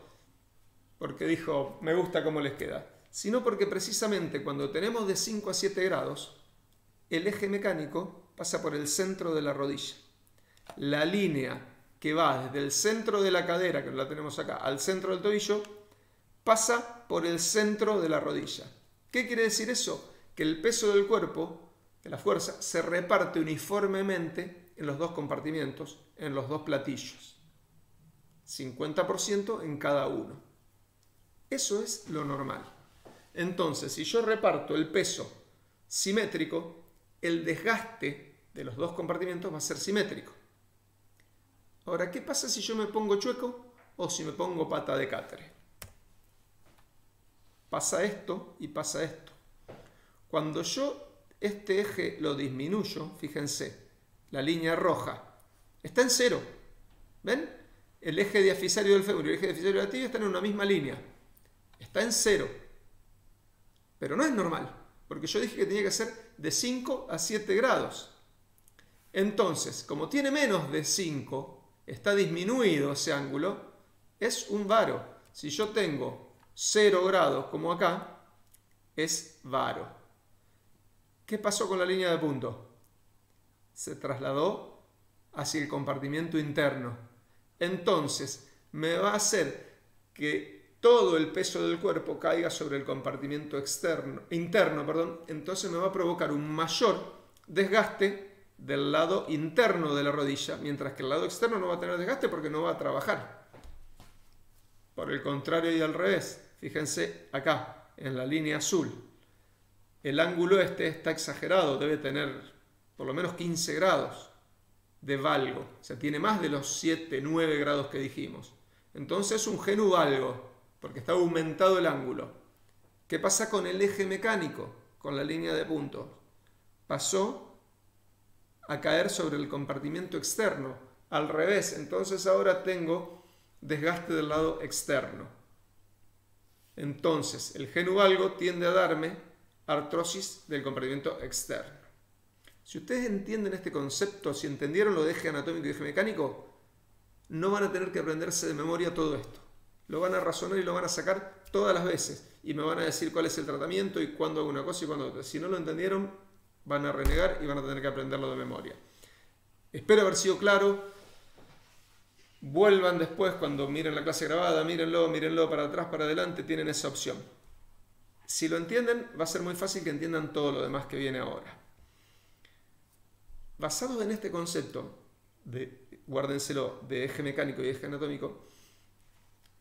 porque dijo, me gusta cómo les queda, sino porque precisamente cuando tenemos de 5 a 7 grados, el eje mecánico pasa por el centro de la rodilla. La línea que va desde el centro de la cadera, que la tenemos acá, al centro del tobillo, pasa por el centro de la rodilla. ¿Qué quiere decir eso? Que el peso del cuerpo, que la fuerza, se reparte uniformemente en los dos compartimientos, en los dos platillos. 50% en cada uno. Eso es lo normal. Entonces, si yo reparto el peso simétrico, el desgaste de los dos compartimentos va a ser simétrico. Ahora, ¿qué pasa si yo me pongo chueco o si me pongo pata de cátere? Pasa esto y pasa esto. Cuando yo este eje lo disminuyo, fíjense, la línea roja está en cero. ¿Ven? El eje diafisario del fémur y el eje diafisario de la tibia están en una misma línea. Está en cero. Pero no es normal, porque yo dije que tenía que ser de 5 a 7 grados. Entonces, como tiene menos de 5, está disminuido ese ángulo, es un varo. Si yo tengo 0 grados como acá, es varo. ¿Qué pasó con la línea de punto? Se trasladó hacia el compartimiento interno. Entonces, me va a hacer que todo el peso del cuerpo caiga sobre el compartimento interno, entonces me va a provocar un mayor desgaste del lado interno de la rodilla, mientras que el lado externo no va a tener desgaste porque no va a trabajar. Por el contrario y al revés, fíjense acá, en la línea azul, el ángulo este está exagerado, debe tener por lo menos 15 grados de valgo, o sea, tiene más de los 7, 9 grados que dijimos. Entonces es un genuvalgo, porque está aumentado el ángulo. ¿Qué pasa con el eje mecánico? Con la línea de puntos. Pasó a caer sobre el compartimento externo. Al revés, entonces ahora tengo desgaste del lado externo. Entonces, el genuvalgo tiende a darme artrosis del compartimento externo. Si ustedes entienden este concepto, si entendieron lo de eje anatómico y eje mecánico, no van a tener que aprenderse de memoria todo esto. Lo van a razonar y lo van a sacar todas las veces. Y me van a decir cuál es el tratamiento y cuándo hago una cosa y cuándo otra. Si no lo entendieron, van a renegar y van a tener que aprenderlo de memoria. Espero haber sido claro. Vuelvan después cuando miren la clase grabada, mírenlo para atrás, para adelante, tienen esa opción. Si lo entienden, va a ser muy fácil que entiendan todo lo demás que viene ahora. Basados en este concepto, guárdenselo, de eje mecánico y eje anatómico,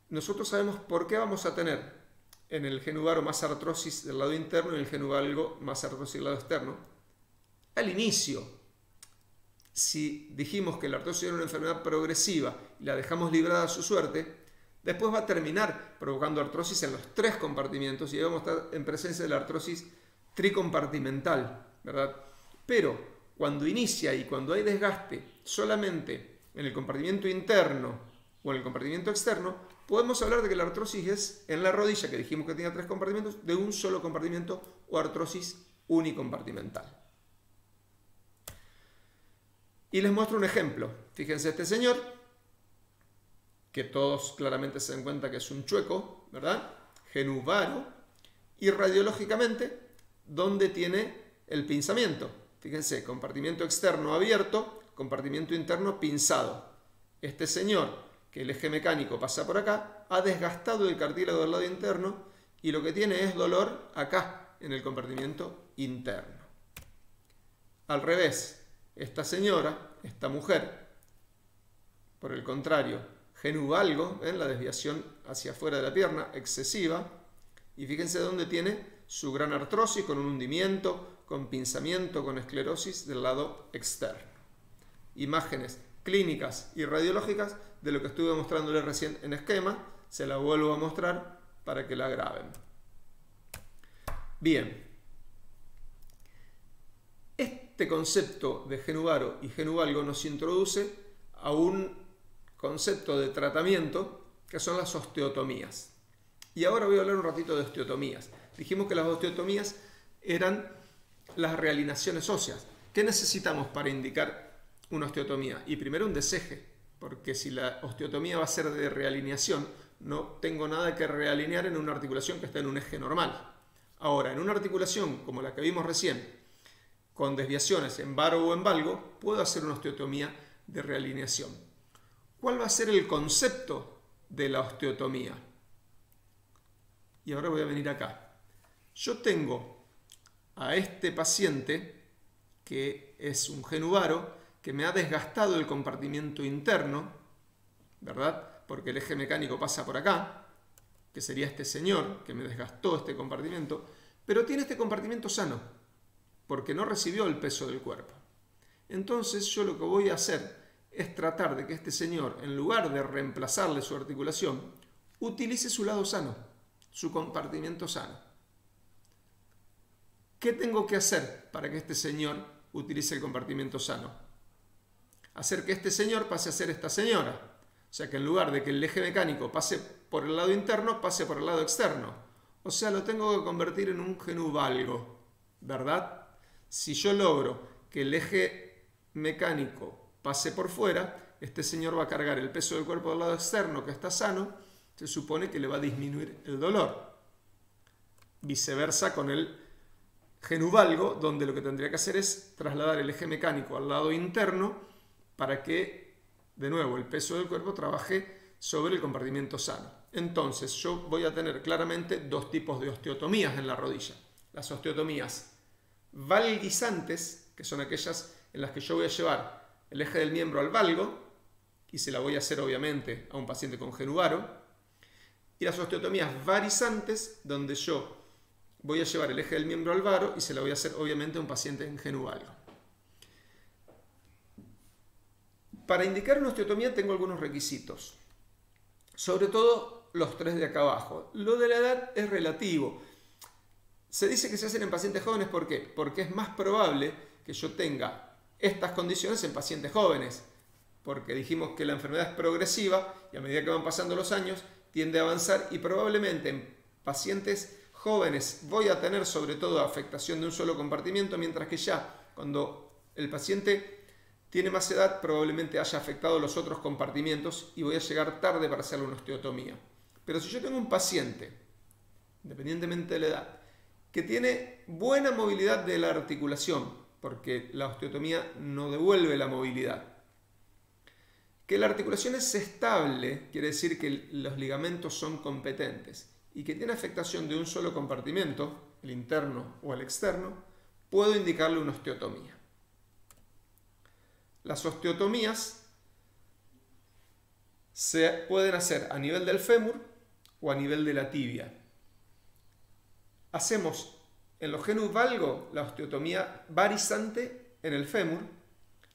nosotros sabemos por qué vamos a tener en el genuvaro más artrosis del lado interno y en el genuvalgo más artrosis del lado externo. Al inicio, si dijimos que la artrosis era una enfermedad progresiva y la dejamos librada a su suerte, después va a terminar provocando artrosis en los 3 compartimientos y ahí vamos a estar en presencia de la artrosis tricompartimental, ¿verdad? Pero cuando inicia y cuando hay desgaste solamente en el compartimiento interno o en el compartimiento externo, podemos hablar de que la artrosis es en la rodilla, que dijimos que tenía 3 compartimentos, de un solo compartimento o artrosis unicompartimental. Y les muestro un ejemplo. Fíjense este señor, que todos claramente se dan cuenta que es un chueco, ¿verdad? Genuvaro, y radiológicamente, ¿dónde tiene el pinzamiento? Fíjense, compartimento externo abierto, compartimento interno pinzado. Este señor, que el eje mecánico pasa por acá, ha desgastado el cartílago del lado interno y lo que tiene es dolor acá, en el compartimento interno. Al revés, esta señora, esta mujer, por el contrario, genuvalgo, ¿ven? La desviación hacia afuera de la pierna, excesiva, y fíjense dónde tiene su gran artrosis con un hundimiento, con pinzamiento, con esclerosis del lado externo. Imágenes clínicas y radiológicas de lo que estuve mostrándoles recién en esquema, se la vuelvo a mostrar para que la graben. Bien, este concepto de genuvaro y genuvalgo nos introduce a un concepto de tratamiento que son las osteotomías. Y ahora voy a hablar un ratito de osteotomías. Dijimos que las osteotomías eran las realineaciones óseas. ¿Qué necesitamos para indicar una osteotomía? Y primero un deseje, porque si la osteotomía va a ser de realineación, no tengo nada que realinear en una articulación que está en un eje normal. Ahora, en una articulación como la que vimos recién, con desviaciones en varo o en valgo, puedo hacer una osteotomía de realineación. ¿Cuál va a ser el concepto de la osteotomía? Y ahora voy a venir acá. Yo tengo a este paciente, que es un genuvaro, que me ha desgastado el compartimiento interno, ¿verdad? Porque el eje mecánico pasa por acá, que sería este señor, que me desgastó este compartimento, pero tiene este compartimento sano, porque no recibió el peso del cuerpo. Entonces yo lo que voy a hacer es tratar de que este señor, en lugar de reemplazarle su articulación, utilice su lado sano, su compartimento sano. ¿Qué tengo que hacer para que este señor utilice el compartimento sano? Hacer que este señor pase a ser esta señora. O sea que en lugar de que el eje mecánico pase por el lado interno, pase por el lado externo. O sea, lo tengo que convertir en un genuvalgo, ¿verdad? Si yo logro que el eje mecánico pase por fuera, este señor va a cargar el peso del cuerpo del lado externo que está sano, se supone que le va a disminuir el dolor. Viceversa con el genuvalgo, donde lo que tendría que hacer es trasladar el eje mecánico al lado interno para que, de nuevo, el peso del cuerpo trabaje sobre el compartimento sano. Entonces, yo voy a tener claramente dos tipos de osteotomías en la rodilla. Las osteotomías valguizantes, que son aquellas en las que yo voy a llevar el eje del miembro al valgo, y se la voy a hacer obviamente a un paciente con genuvaro, y las osteotomías varizantes, donde yo voy a llevar el eje del miembro al varo y se la voy a hacer obviamente a un paciente en genuvalgo. Para indicar una osteotomía tengo algunos requisitos, sobre todo los tres de acá abajo. Lo de la edad es relativo. Se dice que se hacen en pacientes jóvenes, ¿por qué? Porque es más probable que yo tenga estas condiciones en pacientes jóvenes, porque dijimos que la enfermedad es progresiva y a medida que van pasando los años tiende a avanzar, y probablemente en pacientes jóvenes voy a tener sobre todo afectación de un solo compartimento, mientras que ya cuando el paciente tiene más edad probablemente haya afectado los otros compartimientos y voy a llegar tarde para hacerle una osteotomía. Pero si yo tengo un paciente, independientemente de la edad, que tiene buena movilidad de la articulación, porque la osteotomía no devuelve la movilidad, que la articulación es estable, quiere decir que los ligamentos son competentes, y que tiene afectación de un solo compartimento, el interno o el externo, puedo indicarle una osteotomía. Las osteotomías se pueden hacer a nivel del fémur o a nivel de la tibia. Hacemos en los genuvalgo la osteotomía varizante en el fémur,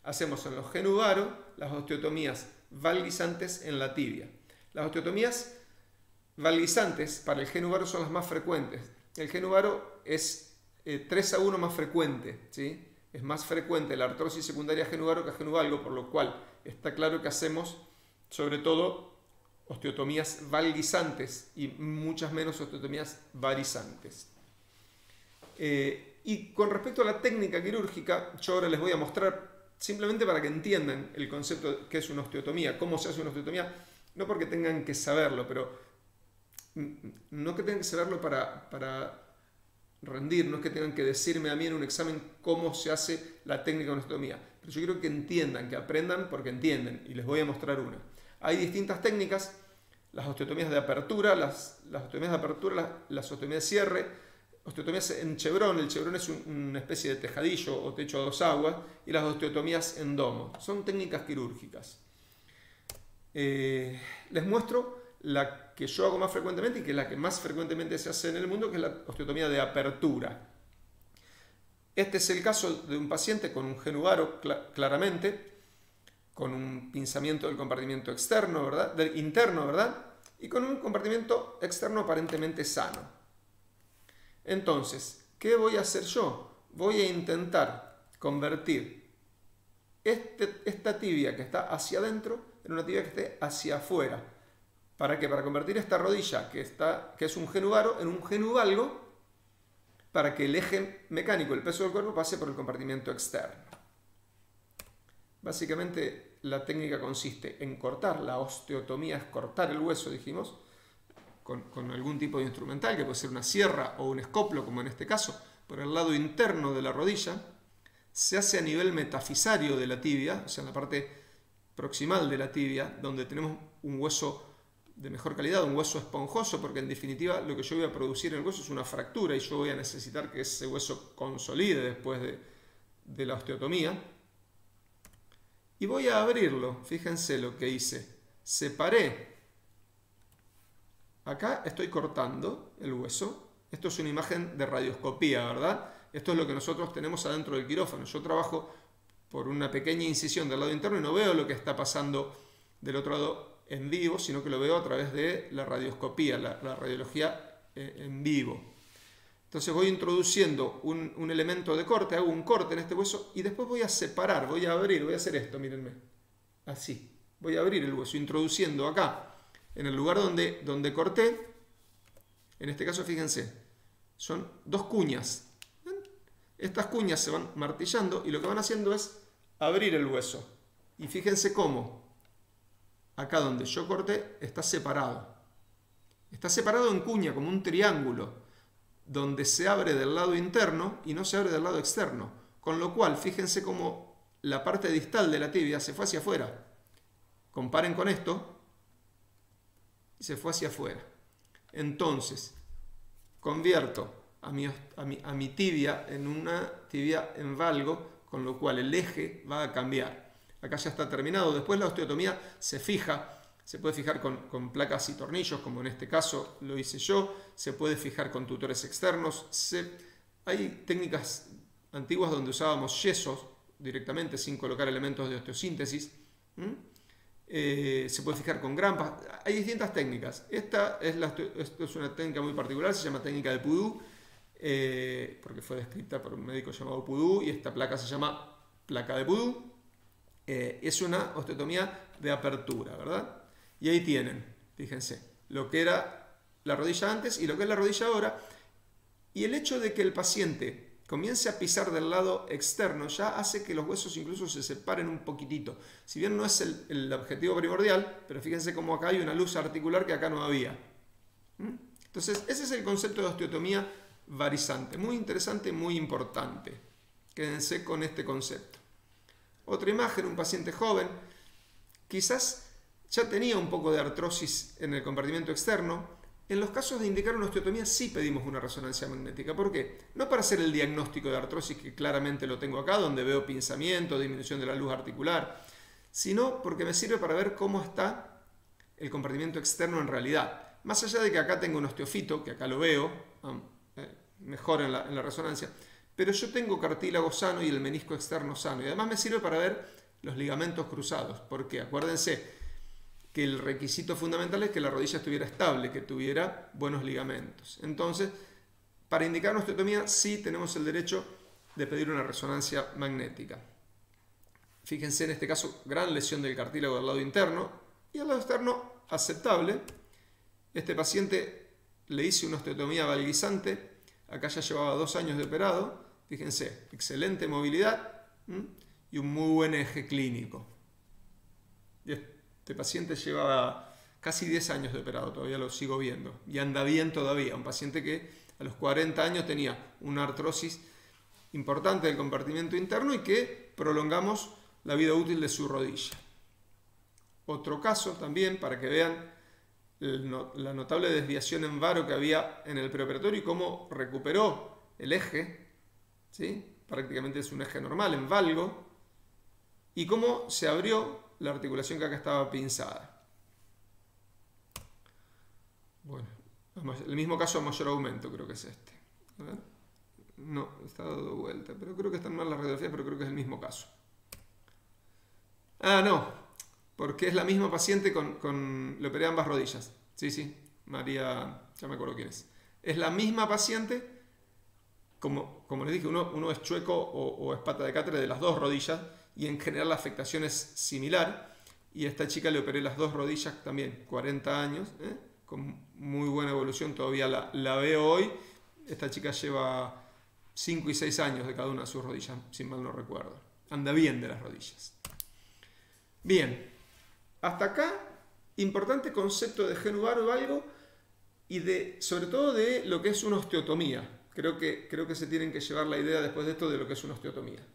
hacemos en los genuvaro las osteotomías valguizantes en la tibia. Las osteotomías valguizantes para el genuvaro son las más frecuentes. El genuvaro es 3-1 más frecuente, ¿sí? Es más frecuente la artrosis secundaria genuvaro que genuvalgo, por lo cual está claro que hacemos sobre todo osteotomías valguizantes y muchas menos osteotomías varizantes. Y con respecto a la técnica quirúrgica, yo ahora les voy a mostrar simplemente para que entiendan el concepto de qué es una osteotomía, cómo se hace una osteotomía, no porque tengan que saberlo, pero no que tengan que saberlo para rendir, no es que tengan que decirme a mí en un examen cómo se hace la técnica de una osteotomía, pero yo quiero que entiendan, que aprendan porque entienden, y les voy a mostrar una. Hay distintas técnicas, las osteotomías de apertura, las osteotomías de apertura, las osteotomías de cierre, osteotomías en chevrón. El chevrón es una especie de tejadillo o techo a dos aguas, y las osteotomías en domo. Son técnicas quirúrgicas. Les muestro la que yo hago más frecuentemente y que es la que más frecuentemente se hace en el mundo, que es la osteotomía de apertura. Este es el caso de un paciente con un genuvaro claramente, con un pinzamiento del compartimento externo, ¿verdad? Del interno, ¿verdad? Y con un compartimento externo aparentemente sano. Entonces, ¿qué voy a hacer yo? Voy a intentar convertir esta tibia que está hacia adentro en una tibia que esté hacia afuera. ¿Para qué? Para convertir esta rodilla, que es un genuvaro, en un genuvalgo, para que el eje mecánico, el peso del cuerpo, pase por el compartimento externo. Básicamente la técnica consiste en cortar, la osteotomía es cortar el hueso, dijimos, con algún tipo de instrumental, que puede ser una sierra o un escoplo, como en este caso, por el lado interno de la rodilla. Se hace a nivel metafisario de la tibia, o sea, en la parte proximal de la tibia, donde tenemos un hueso de mejor calidad, un hueso esponjoso, porque en definitiva lo que yo voy a producir en el hueso es una fractura y yo voy a necesitar que ese hueso consolide después de la osteotomía. Y voy a abrirlo, fíjense lo que hice, separé, acá estoy cortando el hueso, esto es una imagen de radioscopía, ¿verdad? Esto es lo que nosotros tenemos adentro del quirófano. Yo trabajo por una pequeña incisión del lado interno y no veo lo que está pasando del otro lado en vivo, sino que lo veo a través de la radioscopía, la radiología en vivo. Entonces voy introduciendo un elemento de corte, hago un corte en este hueso y después voy a separar, voy a abrir, voy a hacer esto, mírenme, así. Voy a abrir el hueso, introduciendo acá, en el lugar donde corté, en este caso fíjense, son dos cuñas. Estas cuñas se van martillando y lo que van haciendo es abrir el hueso. Y fíjense cómo, acá donde yo corté, está separado. Está separado en cuña, como un triángulo, donde se abre del lado interno y no se abre del lado externo. Con lo cual, fíjense cómo la parte distal de la tibia se fue hacia afuera. Comparen con esto, y se fue hacia afuera. Entonces, convierto a mi tibia en una tibia en valgo, con lo cual el eje va a cambiar. Acá ya está terminado. Después la osteotomía se fija, se puede fijar con placas y tornillos, como en este caso lo hice yo, se puede fijar con tutores externos. Hay técnicas antiguas donde usábamos yesos directamente sin colocar elementos de osteosíntesis. Se puede fijar con grampas. Hay distintas técnicas. Esto es una técnica muy particular, se llama técnica de Pudú, porque fue descrita por un médico llamado Pudú, y esta placa se llama placa de Pudú. Es una osteotomía de apertura, ¿verdad? Y ahí tienen, fíjense, lo que era la rodilla antes y lo que es la rodilla ahora. Y el hecho de que el paciente comience a pisar del lado externo ya hace que los huesos incluso se separen un poquitito. Si bien no es el objetivo primordial, pero fíjense cómo acá hay una luz articular que acá no había. Entonces, ese es el concepto de osteotomía varizante. Muy interesante, muy importante. Quédense con este concepto. Otra imagen, un paciente joven, quizás ya tenía un poco de artrosis en el compartimento externo. En los casos de indicar una osteotomía sí pedimos una resonancia magnética. ¿Por qué? No para hacer el diagnóstico de artrosis, que claramente lo tengo acá, donde veo pinzamiento, disminución de la luz articular, sino porque me sirve para ver cómo está el compartimento externo en realidad. Más allá de que acá tengo un osteofito, que acá lo veo, mejor en la resonancia, pero yo tengo cartílago sano y el menisco externo sano. Y además me sirve para ver los ligamentos cruzados. Porque acuérdense que el requisito fundamental es que la rodilla estuviera estable, que tuviera buenos ligamentos. Entonces, para indicar una osteotomía sí tenemos el derecho de pedir una resonancia magnética. Fíjense en este caso, gran lesión del cartílago del lado interno y al lado externo aceptable. Este paciente le hice una osteotomía valguizante, acá ya llevaba 2 años de operado. Fíjense, excelente movilidad y un muy buen eje clínico. Y este paciente lleva casi 10 años de operado, todavía lo sigo viendo. Y anda bien todavía. Un paciente que a los 40 años tenía una artrosis importante del compartimento interno y que prolongamos la vida útil de su rodilla. Otro caso también, para que vean la notable desviación en varo que había en el preoperatorio y cómo recuperó el eje. ¿Sí? Prácticamente es un eje normal en valgo, y cómo se abrió la articulación que acá estaba pinzada. Bueno, el mismo caso a mayor aumento creo que es este. A ver. No, está dado vuelta, pero creo que están mal las radiografías, pero creo que es el mismo caso. Ah, no, porque es la misma paciente le operé ambas rodillas. Sí, María, ya me acuerdo quién es. Es la misma paciente. Como les dije, uno es chueco o es pata de cátedra de las dos rodillas y en general la afectación es similar. Y a esta chica le operé las dos rodillas también, 40 años, con muy buena evolución, todavía la veo hoy. Esta chica lleva 5 y 6 años de cada una de sus rodillas, si mal no recuerdo. Anda bien de las rodillas. Bien, hasta acá, importante concepto de genu valgo y sobre todo de lo que es una osteotomía. Creo que se tienen que llevar la idea después de esto de lo que es una osteotomía.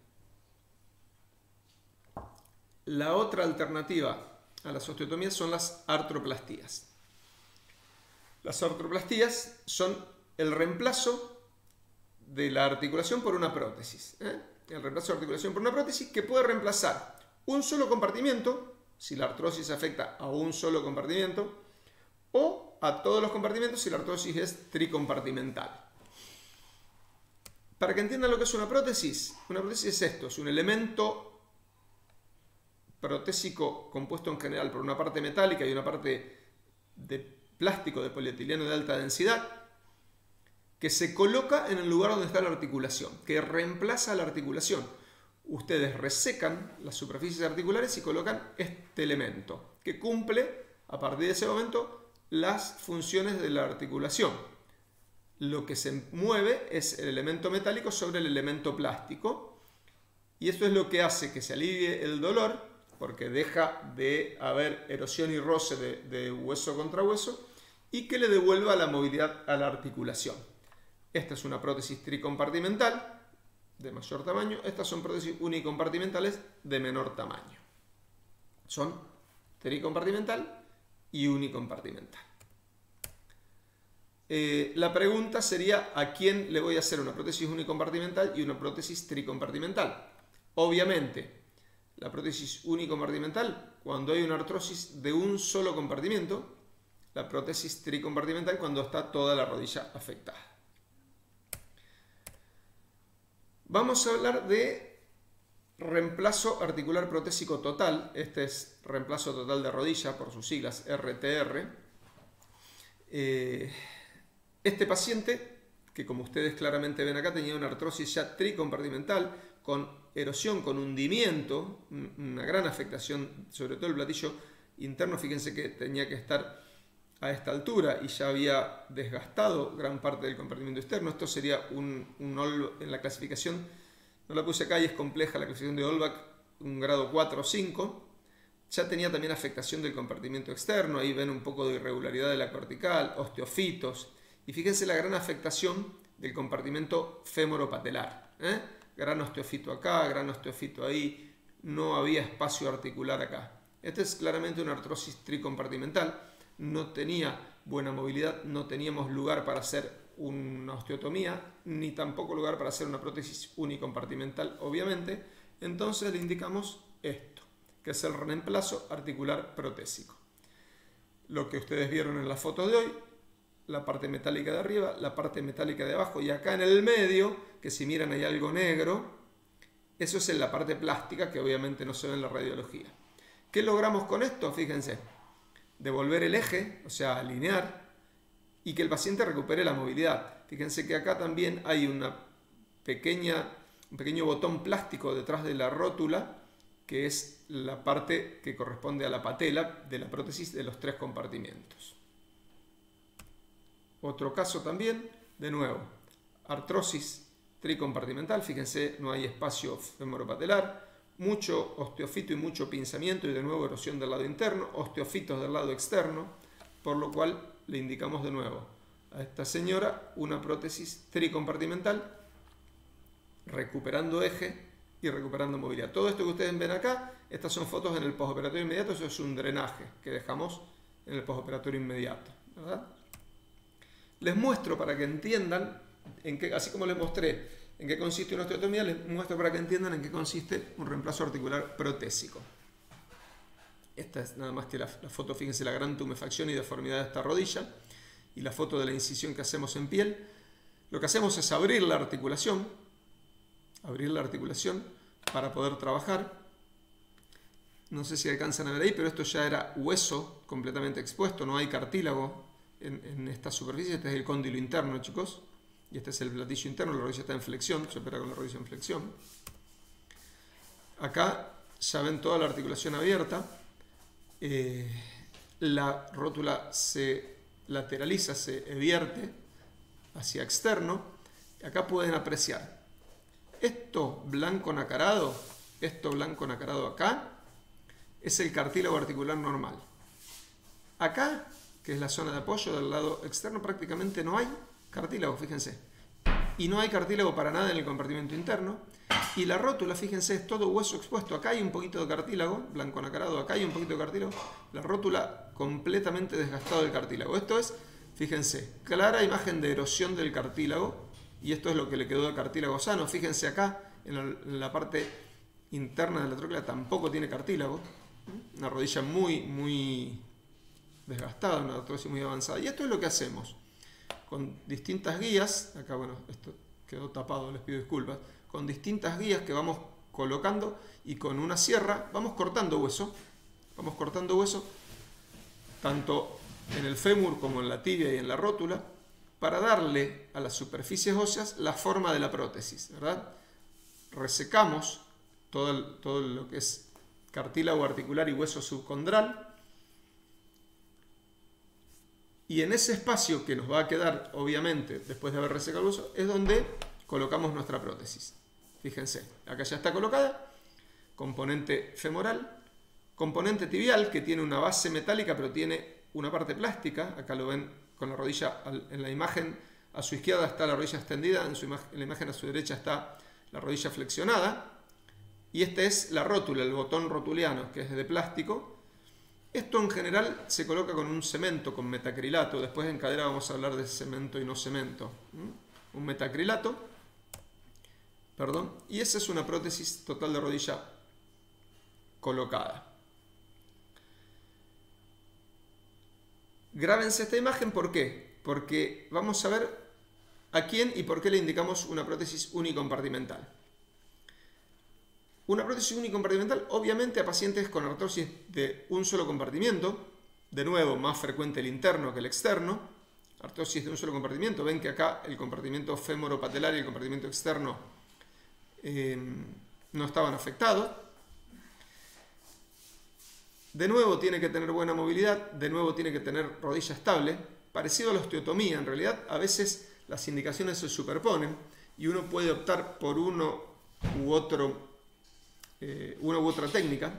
La otra alternativa a las osteotomías son las artroplastías. Las artroplastías son el reemplazo de la articulación por una prótesis. El reemplazo de la articulación por una prótesis que puede reemplazar un solo compartimento, si la artrosis afecta a un solo compartimento, o a todos los compartimentos si la artrosis es tricompartimental. Para que entiendan lo que es una prótesis es esto, es un elemento protésico compuesto en general por una parte metálica y una parte de plástico de polietileno de alta densidad que se coloca en el lugar donde está la articulación, que reemplaza la articulación. Ustedes resecan las superficies articulares y colocan este elemento que cumple a partir de ese momento las funciones de la articulación. Lo que se mueve es el elemento metálico sobre el elemento plástico y esto es lo que hace que se alivie el dolor porque deja de haber erosión y roce de hueso contra hueso y que le devuelva la movilidad a la articulación. Esta es una prótesis tricompartimental de mayor tamaño, estas son prótesis unicompartimentales de menor tamaño. Son tricompartimental y unicompartimental. La pregunta sería ¿a quién le voy a hacer una prótesis unicompartimental y una prótesis tricompartimental? Obviamente, la prótesis unicompartimental cuando hay una artrosis de un solo compartimento, la prótesis tricompartimental cuando está toda la rodilla afectada. Vamos a hablar de reemplazo articular protésico total. Este es reemplazo total de rodilla por sus siglas RTR. Este paciente, que como ustedes claramente ven acá, tenía una artrosis ya tricompartimental con erosión, con hundimiento, una gran afectación, sobre todo el platillo interno. Fíjense que tenía que estar a esta altura y ya había desgastado gran parte del compartimento externo. Esto sería en la clasificación, no la puse acá y es compleja la clasificación de Olbach, un grado 4 o 5. Ya tenía también afectación del compartimento externo, ahí ven un poco de irregularidad de la cortical, osteofitos. Y fíjense la gran afectación del compartimento fémoro-patelar. Gran osteofito acá, gran osteofito ahí, no había espacio articular acá. Esta es claramente una artrosis tricompartimental, no tenía buena movilidad, no teníamos lugar para hacer una osteotomía, ni tampoco lugar para hacer una prótesis unicompartimental, obviamente. Entonces le indicamos esto, que es el reemplazo articular protésico. Lo que ustedes vieron en la foto de hoy, la parte metálica de arriba, la parte metálica de abajo y acá en el medio, que si miran hay algo negro, eso es en la parte plástica que obviamente no se ve en la radiología. ¿Qué logramos con esto? Fíjense, devolver el eje, o sea, alinear, y que el paciente recupere la movilidad. Fíjense que acá también hay un pequeño botón plástico detrás de la rótula, que es la parte que corresponde a la patela de la prótesis de los 3 compartimentos. Otro caso también, de nuevo, artrosis tricompartimental, fíjense, no hay espacio femoropatelar, mucho osteofito y mucho pinzamiento y de nuevo erosión del lado interno, osteofitos del lado externo, por lo cual le indicamos de nuevo a esta señora una prótesis tricompartimental, recuperando eje y recuperando movilidad. Todo esto que ustedes ven acá, estas son fotos en el postoperatorio inmediato, eso es un drenaje que dejamos en el postoperatorio inmediato, ¿verdad? Les muestro para que entiendan, así como les mostré en qué consiste una osteotomía, les muestro para que entiendan en qué consiste un reemplazo articular protésico. Esta es nada más que la foto, fíjense la gran tumefacción y deformidad de esta rodilla y la foto de la incisión que hacemos en piel. Lo que hacemos es abrir la articulación para poder trabajar. No sé si alcanzan a ver ahí, pero esto ya era hueso completamente expuesto, no hay cartílago en esta superficie. Este es el cóndilo interno, chicos, y este es el platillo interno. La rodilla está en flexión, se opera con la rodilla en flexión. Acá ya ven toda la articulación abierta. la rótula se lateraliza, se vierte hacia externo. Acá pueden apreciar esto blanco nacarado acá, es el cartílago articular normal. Acá, que es la zona de apoyo del lado externo, prácticamente no hay cartílago, fíjense. Y no hay cartílago para nada en el compartimento interno. Y la rótula, fíjense, es todo hueso expuesto. Acá hay un poquito de cartílago, blanco nacarado, acá hay un poquito de cartílago. La rótula completamente desgastado del cartílago. Esto es, fíjense, clara imagen de erosión del cartílago. Y esto es lo que le quedó de cartílago sano. Fíjense acá, en la parte interna de la tróclea tampoco tiene cartílago. Una rodilla muy desgastada, una artrosis muy avanzada. Y esto es lo que hacemos. Con distintas guías, acá bueno, esto quedó tapado, les pido disculpas. Con distintas guías que vamos colocando y con una sierra vamos cortando hueso. Vamos cortando hueso tanto en el fémur como en la tibia y en la rótula, para darle a las superficies óseas la forma de la prótesis, ¿verdad? Resecamos todo lo que es cartílago articular y hueso subcondral, y en ese espacio que nos va a quedar, obviamente, después de haber resecado el hueso, es donde colocamos nuestra prótesis. Fíjense, acá ya está colocada, componente femoral, componente tibial, que tiene una base metálica, pero tiene una parte plástica. Acá lo ven con la rodilla en la imagen. A su izquierda está la rodilla extendida, en la imagen a su derecha está la rodilla flexionada. Y esta es la rótula, el botón rotuliano, que es de plástico. Esto en general se coloca con un cemento, con metacrilato. Después en cadera vamos a hablar de cemento y no cemento. Un metacrilato. Perdón. Y esa es una prótesis total de rodilla colocada. Grábense esta imagen, ¿por qué? Porque vamos a ver a quién y por qué le indicamos una prótesis unicompartimental. Una prótesis unicompartimental, obviamente, a pacientes con artrosis de un solo compartimiento, de nuevo, más frecuente el interno que el externo. Artrosis de un solo compartimiento, ven que acá el compartimento fémoro-patelar y el compartimento externo no estaban afectados. De nuevo tiene que tener buena movilidad, de nuevo tiene que tener rodilla estable, parecido a la osteotomía. En realidad, a veces las indicaciones se superponen y uno puede optar por una u otra técnica.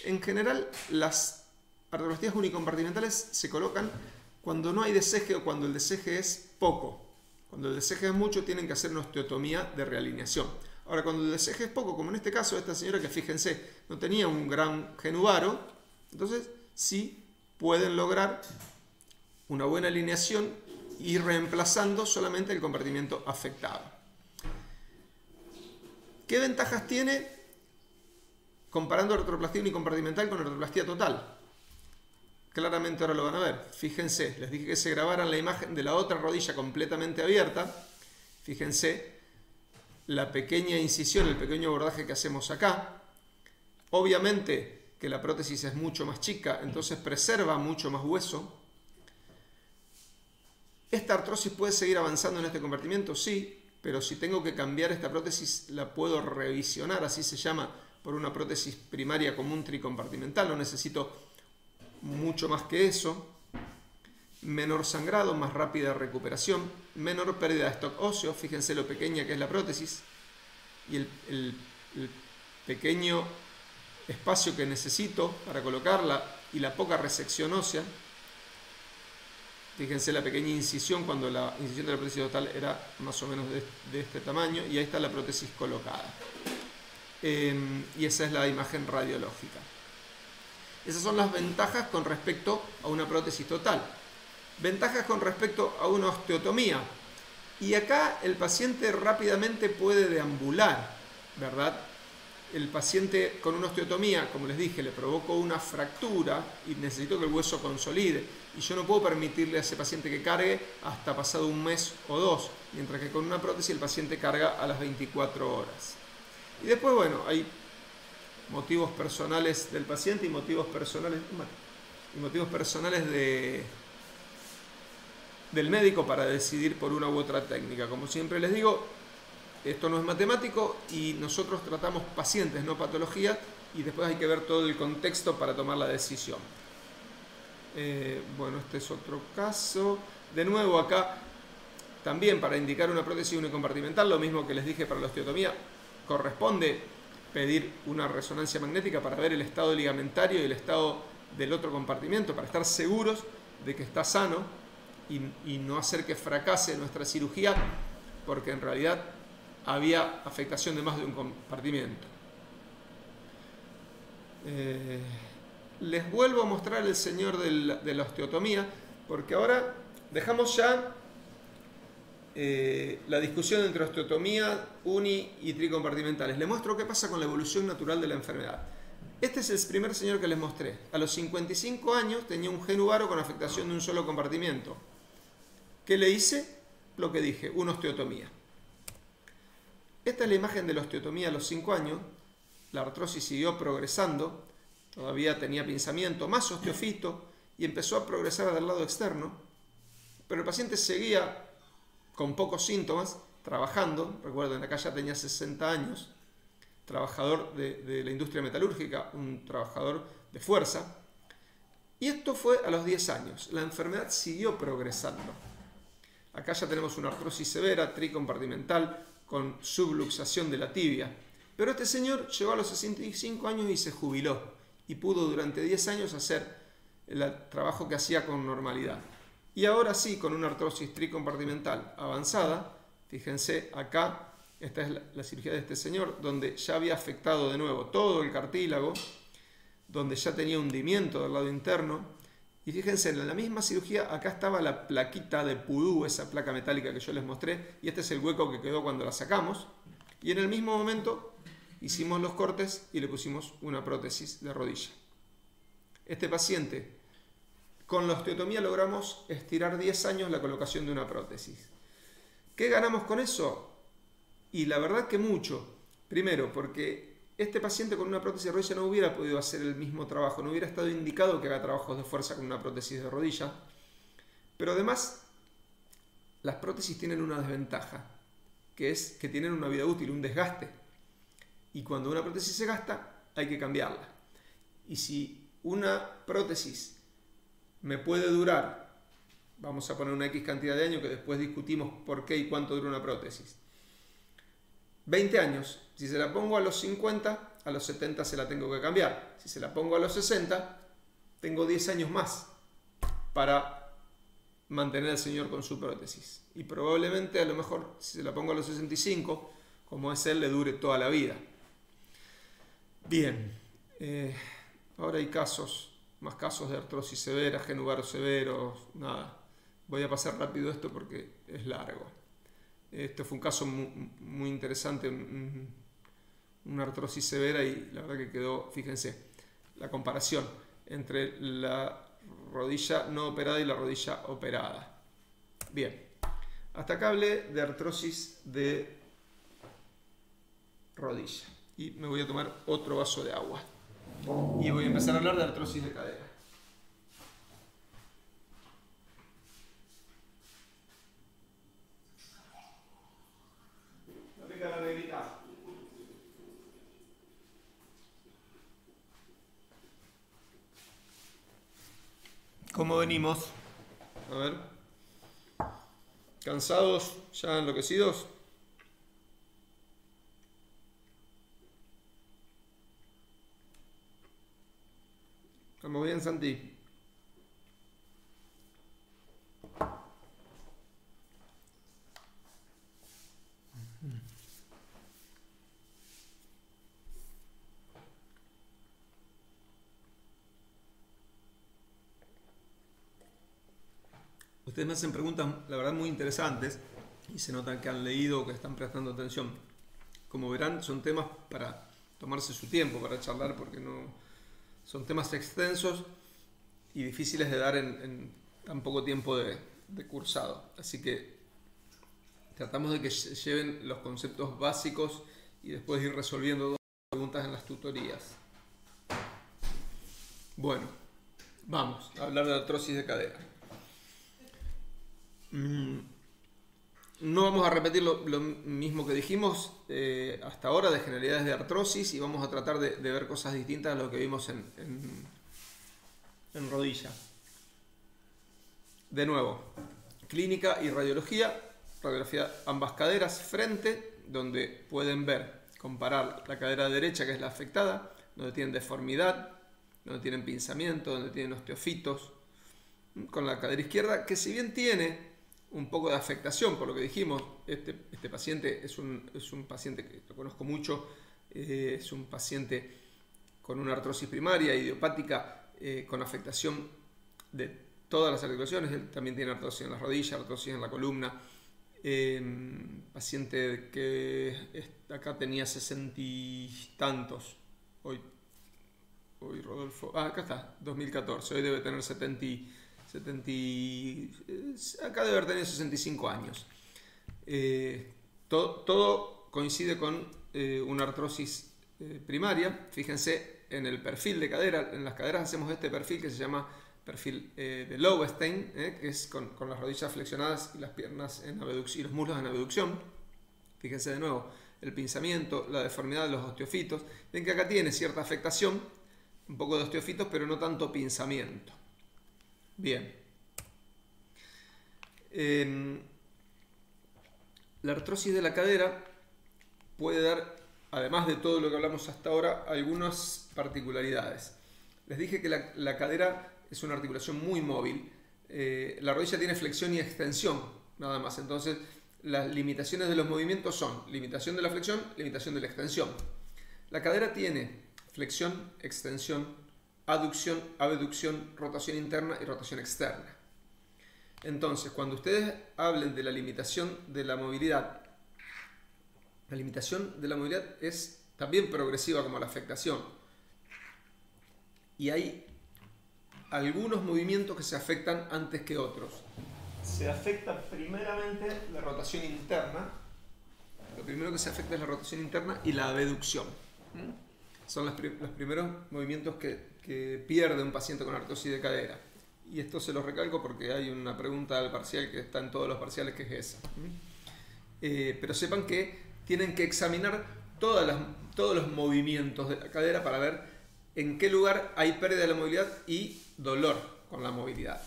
En general, las artroplastías unicompartimentales se colocan cuando no hay deseje o cuando el deseje es poco. Cuando el deseje es mucho, tienen que hacer una osteotomía de realineación. Ahora, cuando el deseje es poco, como en este caso de esta señora que, fíjense, no tenía un gran genuvaro, entonces sí pueden lograr una buena alineación y reemplazando solamente el compartimento afectado. ¿Qué ventajas tiene comparando artroplastía unicompartimental con artroplastía total? Claramente ahora lo van a ver. Fíjense, les dije que se grabaran la imagen de la otra rodilla completamente abierta. Fíjense la pequeña incisión, el pequeño abordaje que hacemos acá. Obviamente que la prótesis es mucho más chica, entonces preserva mucho más hueso. ¿Esta artrosis puede seguir avanzando en este compartimento? Sí, pero si tengo que cambiar esta prótesis, la puedo revisionar, así se llama, por una prótesis primaria común tricompartimental. No necesito mucho más que eso. Menor sangrado, más rápida recuperación, menor pérdida de stock óseo. Fíjense lo pequeña que es la prótesis y el pequeño espacio que necesito para colocarla y la poca resección ósea. Fíjense la pequeña incisión cuando la incisión de la prótesis total era más o menos de este tamaño, y ahí está la prótesis colocada. Y esa es la imagen radiológica. Esas son las ventajas con respecto a una prótesis total. Ventajas con respecto a una osteotomía. Y acá el paciente rápidamente puede deambular, ¿verdad? El paciente con una osteotomía, como les dije, le provocó una fractura y necesito que el hueso consolide. Y yo no puedo permitirle a ese paciente que cargue hasta pasado un mes o dos, mientras que con una prótesis el paciente carga a las 24 horas. Y después, bueno, hay motivos personales del paciente y motivos personales del médico para decidir por una u otra técnica. Como siempre les digo, esto no es matemático y nosotros tratamos pacientes, no patología, y después hay que ver todo el contexto para tomar la decisión. Bueno, este es otro caso. De nuevo acá, también para indicar una prótesis unicompartimental, lo mismo que les dije para la osteotomía, corresponde pedir una resonancia magnética para ver el estado ligamentario y el estado del otro compartimento, para estar seguros de que está sano y no hacer que fracase nuestra cirugía, porque en realidad había afectación de más de un compartimento. Les vuelvo a mostrar el señor de la osteotomía, porque ahora dejamos ya la discusión entre osteotomía, uni y tricompartimentales. Les muestro qué pasa con la evolución natural de la enfermedad. Este es el primer señor que les mostré. A los 55 años tenía un genu varo con afectación de un solo compartimento. ¿Qué le hice? Lo que dije, una osteotomía. Esta es la imagen de la osteotomía a los 5 años. La artrosis siguió progresando, todavía tenía pinzamiento, más osteofito, y empezó a progresar del lado externo, pero el paciente seguía con pocos síntomas, trabajando. Recuerden, acá ya tenía 60 años, trabajador de la industria metalúrgica, un trabajador de fuerza, y esto fue a los 10 años. La enfermedad siguió progresando. Acá ya tenemos una artrosis severa, tricompartimental, con subluxación de la tibia. Pero este señor llegó a los 65 años y se jubiló, y pudo durante 10 años hacer el trabajo que hacía con normalidad. Y ahora sí, con una artrosis tricompartimental avanzada, fíjense acá, esta es la cirugía de este señor, donde ya había afectado de nuevo todo el cartílago, donde ya tenía hundimiento del lado interno. Y fíjense, en la misma cirugía, acá estaba la plaquita de pudú, esa placa metálica que yo les mostré, y este es el hueco que quedó cuando la sacamos. Y en el mismo momento hicimos los cortes y le pusimos una prótesis de rodilla. Este paciente, con la osteotomía logramos estirar 10 años la colocación de una prótesis. ¿Qué ganamos con eso? Y la verdad que mucho. Primero, porque este paciente con una prótesis de rodilla no hubiera podido hacer el mismo trabajo, no hubiera estado indicado que haga trabajos de fuerza con una prótesis de rodilla. Pero además, las prótesis tienen una desventaja, que es que tienen una vida útil, un desgaste. Y cuando una prótesis se gasta, hay que cambiarla. Y si una prótesis me puede durar, vamos a poner una X cantidad de años, que después discutimos por qué y cuánto dura una prótesis, 20 años, si se la pongo a los 50, a los 70 se la tengo que cambiar. Si se la pongo a los 60, tengo 10 años más para mantener al señor con su prótesis. Y probablemente, a lo mejor, si se la pongo a los 65, como es él, le dure toda la vida. Bien, ahora hay más casos de artrosis severa, genu varo severo, nada. Voy a pasar rápido esto porque es largo. Este fue un caso muy interesante, una artrosis severa, y la verdad que quedó, fíjense, la comparación entre la rodilla no operada y la rodilla operada. Bien, hasta acá hablé de artrosis de rodilla. Y me voy a tomar otro vaso de agua. Y voy a empezar a hablar de artrosis de cadera. ¿Cómo venimos? A ver. ¿Cansados? ¿Ya enloquecidos? ¿Estamos bien, Santi? Ustedes me hacen preguntas, la verdad, muy interesantes, y se notan que han leído o que están prestando atención. Como verán, son temas para tomarse su tiempo, para charlar, porque no son temas extensos y difíciles de dar en tan poco tiempo de cursado. Así que tratamos de que lleven los conceptos básicos y después ir resolviendo preguntas en las tutorías. Bueno, vamos a hablar de artrosis de cadera. No vamos a repetir lo mismo que dijimos hasta ahora de generalidades de artrosis, y vamos a tratar de ver cosas distintas a lo que vimos en rodilla. De nuevo, clínica y radiología. Radiografía ambas caderas frente, donde pueden ver, comparar la cadera derecha, que es la afectada, donde tienen deformidad, donde tienen pinzamiento, donde tienen osteofitos, con la cadera izquierda, que si bien tiene un poco de afectación, por lo que dijimos, este paciente es un paciente que lo conozco mucho, es un paciente con una artrosis primaria, idiopática, con afectación de todas las articulaciones. Él también tiene artrosis en las rodillas, artrosis en la columna. Paciente que acá tenía 60 y tantos, hoy Rodolfo, acá está, 2014, hoy debe tener 70, acá debe haber tenido 65 años. Todo coincide con una artrosis primaria. Fíjense en el perfil de cadera. En las caderas hacemos este perfil que se llama perfil de Lowenstein, que es con las rodillas flexionadas y las piernas en abducción y los muslos en abducción. Fíjense de nuevo el pinzamiento, la deformidad de los osteofitos. Ven que acá tiene cierta afectación, un poco de osteofitos, pero no tanto pinzamiento. Bien. La artrosis de la cadera puede dar, además de todo lo que hablamos hasta ahora, algunas particularidades. Les dije que la cadera es una articulación muy móvil. La rodilla tiene flexión y extensión, nada más. Entonces, las limitaciones de los movimientos son limitación de la flexión, limitación de la extensión. La cadera tiene flexión, extensión, aducción, abducción, rotación interna y rotación externa. Entonces, cuando ustedes hablen de la limitación de la movilidad es también progresiva como la afectación. Y hay algunos movimientos que se afectan antes que otros. Se afecta primeramente la rotación interna. Lo primero que se afecta es la rotación interna y la abducción. Son los primeros movimientos que pierde un paciente con artrosis de cadera. Y esto se lo recalco porque hay una pregunta al parcial que está en todos los parciales, que es esa. Pero sepan que tienen que examinar todos los movimientos de la cadera para ver en qué lugar hay pérdida de la movilidad y dolor con la movilidad.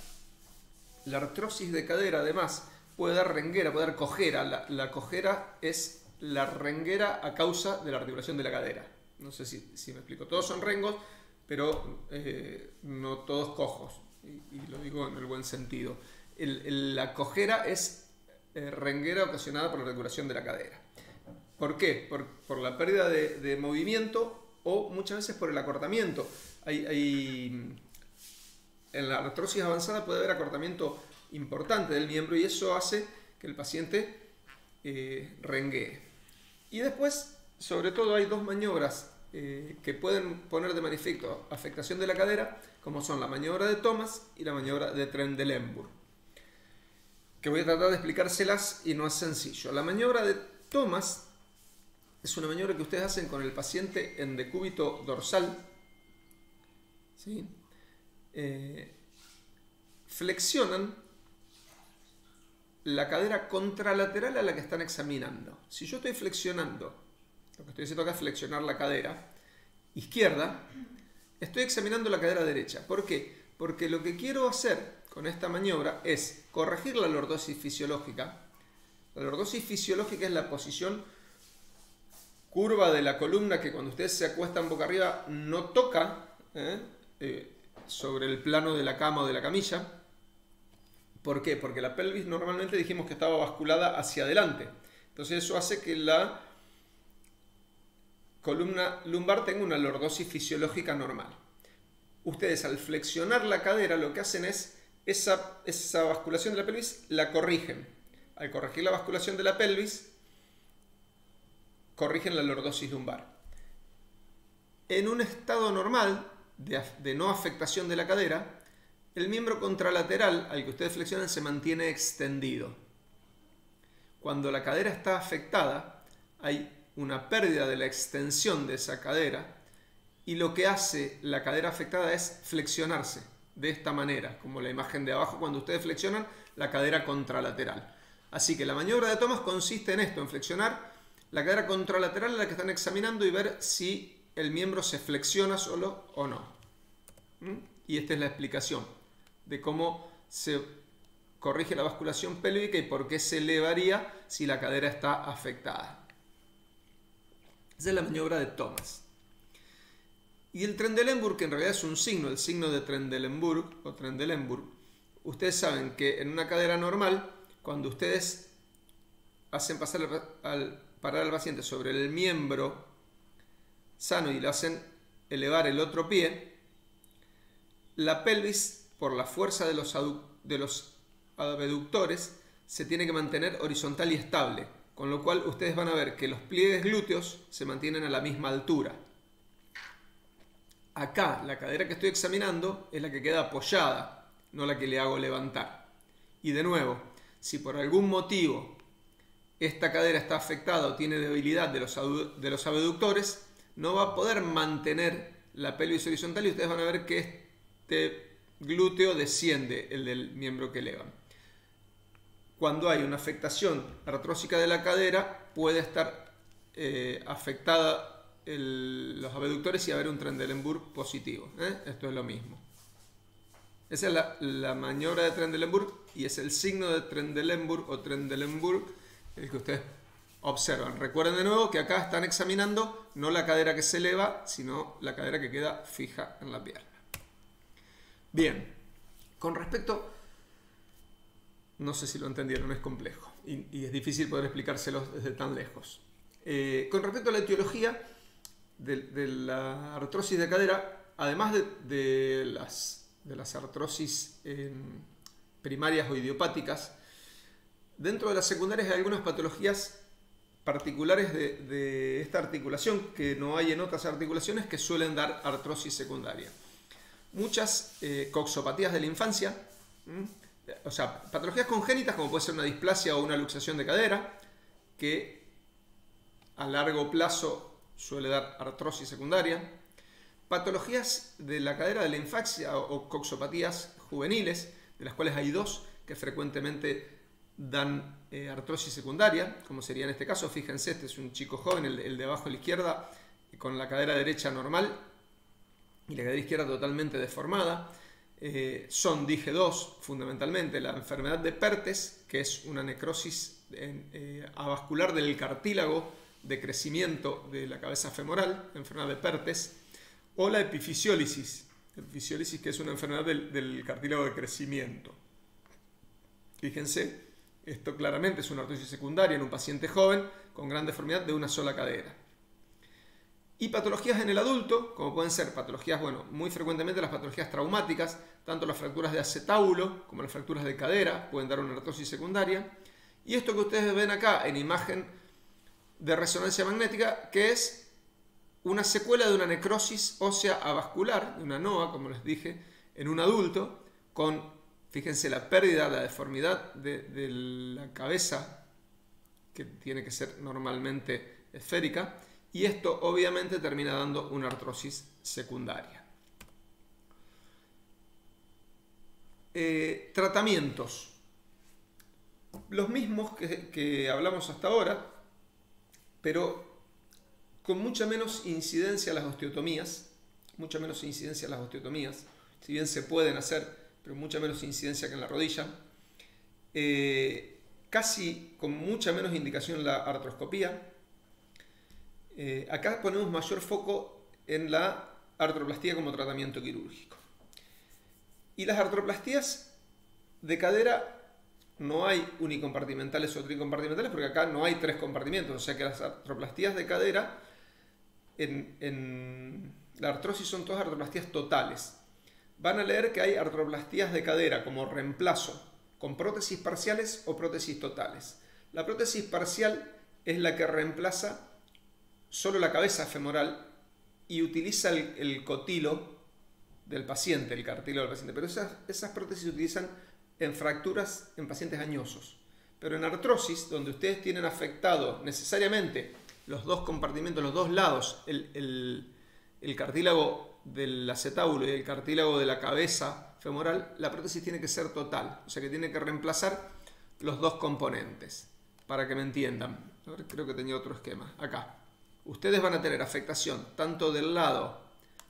La artrosis de cadera, además, puede dar renguera, puede dar cojera. La cojera es la renguera a causa de la articulación de la cadera. No sé si me explico. Todos son rengos, pero no todos cojos. Y lo digo en el buen sentido. La cojera es renguera ocasionada por la articulación de la cadera. ¿Por qué? Por la pérdida de movimiento, o muchas veces por el acortamiento. En la artrosis avanzada puede haber acortamiento importante del miembro, y eso hace que el paciente renguee. Y después, sobre todo, hay dos maniobras que pueden poner de manifiesto afectación de la cadera, como son la maniobra de Thomas y la maniobra de Trendelenburg, que voy a tratar de explicárselas y no es sencillo. La maniobra de Thomas es una maniobra que ustedes hacen con el paciente en decúbito dorsal. ¿Sí? Flexionan la cadera contralateral a la que están examinando. Si yo estoy flexionando, lo que estoy haciendo acá es flexionar la cadera izquierda, estoy examinando la cadera derecha. ¿Por qué? Porque lo que quiero hacer con esta maniobra es corregir la lordosis fisiológica. La lordosis fisiológica es la posición curva de la columna que cuando ustedes se acuestan boca arriba no toca sobre el plano de la cama o de la camilla. ¿Por qué? Porque la pelvis normalmente dijimos que estaba basculada hacia adelante. Entonces eso hace que la columna lumbar tenga una lordosis fisiológica normal. Ustedes al flexionar la cadera lo que hacen es esa basculación de la pelvis la corrigen. Al corregir la basculación de la pelvis, corrigen la lordosis lumbar. En un estado normal de no afectación de la cadera, el miembro contralateral al que ustedes flexionan se mantiene extendido. Cuando la cadera está afectada, hay una pérdida de la extensión de esa cadera, y lo que hace la cadera afectada es flexionarse de esta manera, como la imagen de abajo cuando ustedes flexionan la cadera contralateral. Así que la maniobra de Thomas consiste en esto, en flexionar la cadera contralateral a la que están examinando y ver si el miembro se flexiona solo o no. Y esta es la explicación de cómo se corrige la basculación pélvica y por qué se elevaría si la cadera está afectada. Esa es la maniobra de Thomas. Y el Trendelenburg, que en realidad es un signo, el signo de Trendelenburg o Trendelenburg, ustedes saben que en una cadera normal, cuando ustedes hacen parar al paciente sobre el miembro sano y le hacen elevar el otro pie, la pelvis, por la fuerza de los abductores, se tiene que mantener horizontal y estable, con lo cual ustedes van a ver que los pliegues glúteos se mantienen a la misma altura. Acá, la cadera que estoy examinando es la que queda apoyada, no la que le hago levantar. Y de nuevo, si por algún motivo esta cadera está afectada o tiene debilidad de los abductores, no va a poder mantener la pelvis horizontal y ustedes van a ver que este glúteo desciende, el del miembro que elevan. Cuando hay una afectación artrósica de la cadera, puede estar afectada los abductores y haber un Trendelenburg positivo. Esto es lo mismo. Esa es la maniobra de Trendelenburg y es el signo de Trendelenburg o Trendelenburg el que ustedes observan. Recuerden de nuevo que acá están examinando no la cadera que se eleva, sino la cadera que queda fija en la pierna. Bien, con respecto, no sé si lo entendieron, es complejo y es difícil poder explicárselo desde tan lejos. Con respecto a la etiología de la artrosis de cadera, además de las artrosis primarias o idiopáticas, dentro de las secundarias hay algunas patologías particulares de esta articulación que no hay en otras articulaciones que suelen dar artrosis secundaria. Muchas coxopatías de la infancia, o sea, patologías congénitas como puede ser una displasia o una luxación de cadera, que a largo plazo suele dar artrosis secundaria. Patologías de la cadera de la infancia o coxopatías juveniles, de las cuales hay dos que frecuentemente dan artrosis secundaria, como sería en este caso. Fíjense, este es un chico joven, el de abajo a la izquierda, con la cadera derecha normal y la cadera izquierda totalmente deformada. Son, dije, dos fundamentalmente: la enfermedad de Perthes, que es una necrosis avascular del cartílago de crecimiento de la cabeza femoral, enfermedad de Perthes, o la epifisiólisis, que es una enfermedad del cartílago de crecimiento. Fíjense, esto claramente es una artrosis secundaria en un paciente joven con gran deformidad de una sola cadera. Y patologías en el adulto, como pueden ser patologías, muy frecuentemente las patologías traumáticas, tanto las fracturas de acetábulo como las fracturas de cadera pueden dar una artrosis secundaria. Y esto que ustedes ven acá en imagen de resonancia magnética, que es una secuela de una necrosis ósea avascular, de una NOA, como les dije, en un adulto, con, fíjense, la pérdida, la deformidad de la cabeza, que tiene que ser normalmente esférica, y esto obviamente termina dando una artrosis secundaria. Tratamientos. Los mismos que hablamos hasta ahora, pero con mucha menos incidencia a las osteotomías. Si bien se pueden hacer, pero mucha menos incidencia que en la rodilla. Casi con mucha menos indicación la artroscopía. Acá ponemos mayor foco en la artroplastía como tratamiento quirúrgico. Y las artroplastías de cadera no hay unicompartimentales o tricompartimentales, porque acá no hay tres compartimentos. O sea que las artroplastías de cadera en la artrosis son todas artroplastías totales. Van a leer que hay artroplastías de cadera como reemplazo con prótesis parciales o prótesis totales. La prótesis parcial es la que reemplaza solo la cabeza femoral y utiliza el cotilo del paciente, el cartílago del paciente. Pero esas prótesis se utilizan en fracturas en pacientes añosos. Pero en artrosis, donde ustedes tienen afectado necesariamente los dos compartimentos, los dos lados, el cartílago del acetábulo y el cartílago de la cabeza femoral, la prótesis tiene que ser total. O sea que tiene que reemplazar los dos componentes. Para que me entiendan. A ver, creo que tenía otro esquema. Acá. Ustedes van a tener afectación tanto del lado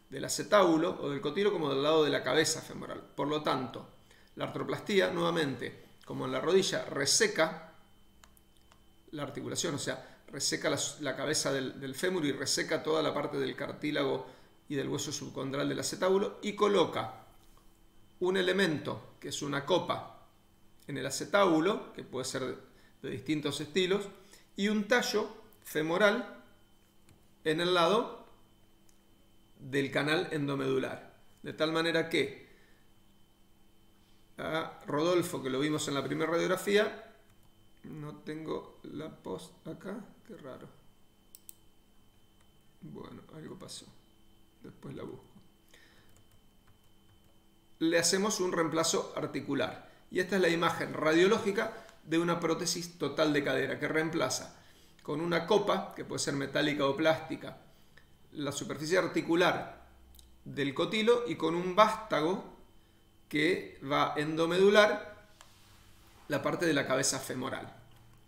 del acetábulo o del cotilo como del lado de la cabeza femoral. Por lo tanto, la artroplastía, nuevamente, como en la rodilla, reseca la articulación, o sea, reseca la cabeza del fémur y reseca toda la parte del cartílago y del hueso subcondral del acetábulo y coloca un elemento que es una copa en el acetábulo, que puede ser de distintos estilos, y un tallo femoral en el lado del canal endomedular. De tal manera que a Rodolfo, que lo vimos en la primera radiografía, no tengo la post acá, qué raro. Bueno, algo pasó. Después la busco. Le hacemos un reemplazo articular. Y esta es la imagen radiológica de una prótesis total de cadera que reemplaza con una copa, que puede ser metálica o plástica, la superficie articular del cotilo y con un vástago que va a endomedular la parte de la cabeza femoral.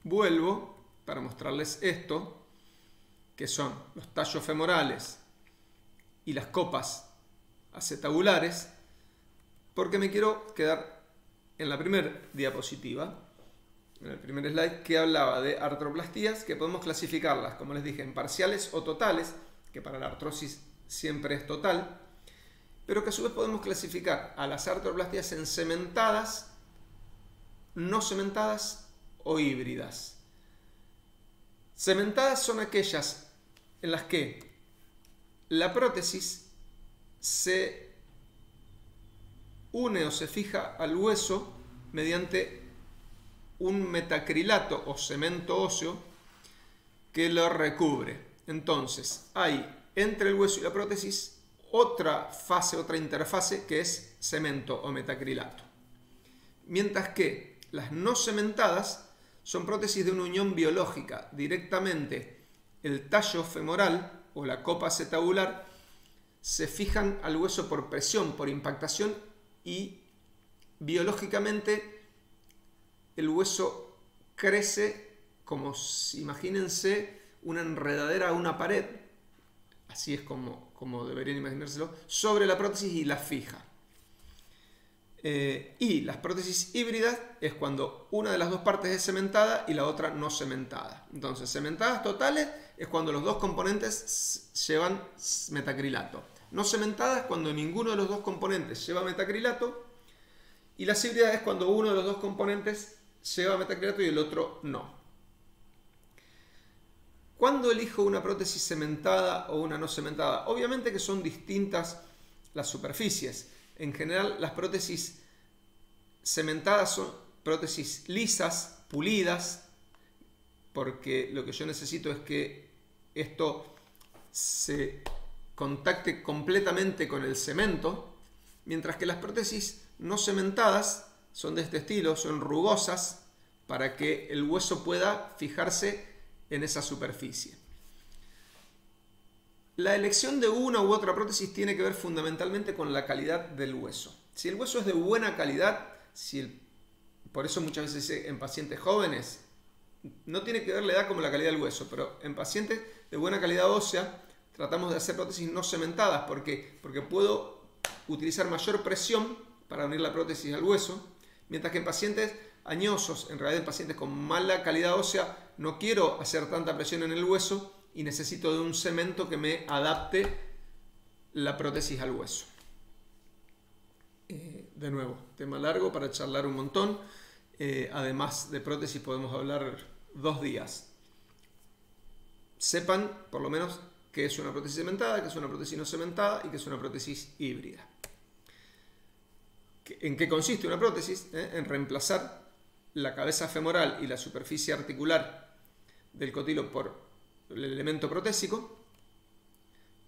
Vuelvo para mostrarles esto, que son los tallos femorales y las copas acetabulares, porque me quiero quedar en la primera diapositiva, en el primer slide, que hablaba de artroplastías, que podemos clasificarlas, como les dije, en parciales o totales, que para la artrosis siempre es total, pero que a su vez podemos clasificar a las artroplastías en cementadas, no cementadas o híbridas. Cementadas son aquellas en las que la prótesis se une o se fija al hueso mediante un metacrilato o cemento óseo que lo recubre. Entonces hay entre el hueso y la prótesis otra fase, otra interfase que es cemento o metacrilato. Mientras que las no cementadas son prótesis de una unión biológica. Directamente el tallo femoral o la copa acetabular se fijan al hueso por presión, por impactación, y biológicamente el hueso crece como, imagínense, una enredadera a una pared, así es como deberían imaginárselo, sobre la prótesis y la fija. Y las prótesis híbridas es cuando una de las dos partes es cementada y la otra no cementada. Entonces, cementadas totales es cuando los dos componentes llevan metacrilato. No cementadas es cuando ninguno de los dos componentes lleva metacrilato. Y las híbridas es cuando uno de los dos componentes lleva metacrilato y el otro no. ¿Cuándo elijo una prótesis cementada o una no cementada? Obviamente que son distintas las superficies. En general, las prótesis cementadas son prótesis lisas, pulidas, porque lo que yo necesito es que esto se contacte completamente con el cemento, mientras que las prótesis no cementadas son de este estilo, son rugosas para que el hueso pueda fijarse en esa superficie. La elección de una u otra prótesis tiene que ver fundamentalmente con la calidad del hueso. Si el hueso es de buena calidad, por eso muchas veces en pacientes jóvenes, no tiene que ver la edad como la calidad del hueso, pero en pacientes de buena calidad ósea tratamos de hacer prótesis no cementadas. ¿Por qué? Porque puedo utilizar mayor presión para unir la prótesis al hueso, mientras que en pacientes añosos, en realidad en pacientes con mala calidad ósea, no quiero hacer tanta presión en el hueso y necesito de un cemento que me adapte la prótesis al hueso. De nuevo, tema largo para charlar un montón. Además de prótesis podemos hablar 2 días. Sepan, por lo menos, que es una prótesis cementada, que es una prótesis no cementada y que es una prótesis híbrida. ¿En qué consiste una prótesis? En reemplazar la cabeza femoral y la superficie articular del cotilo por el elemento protésico.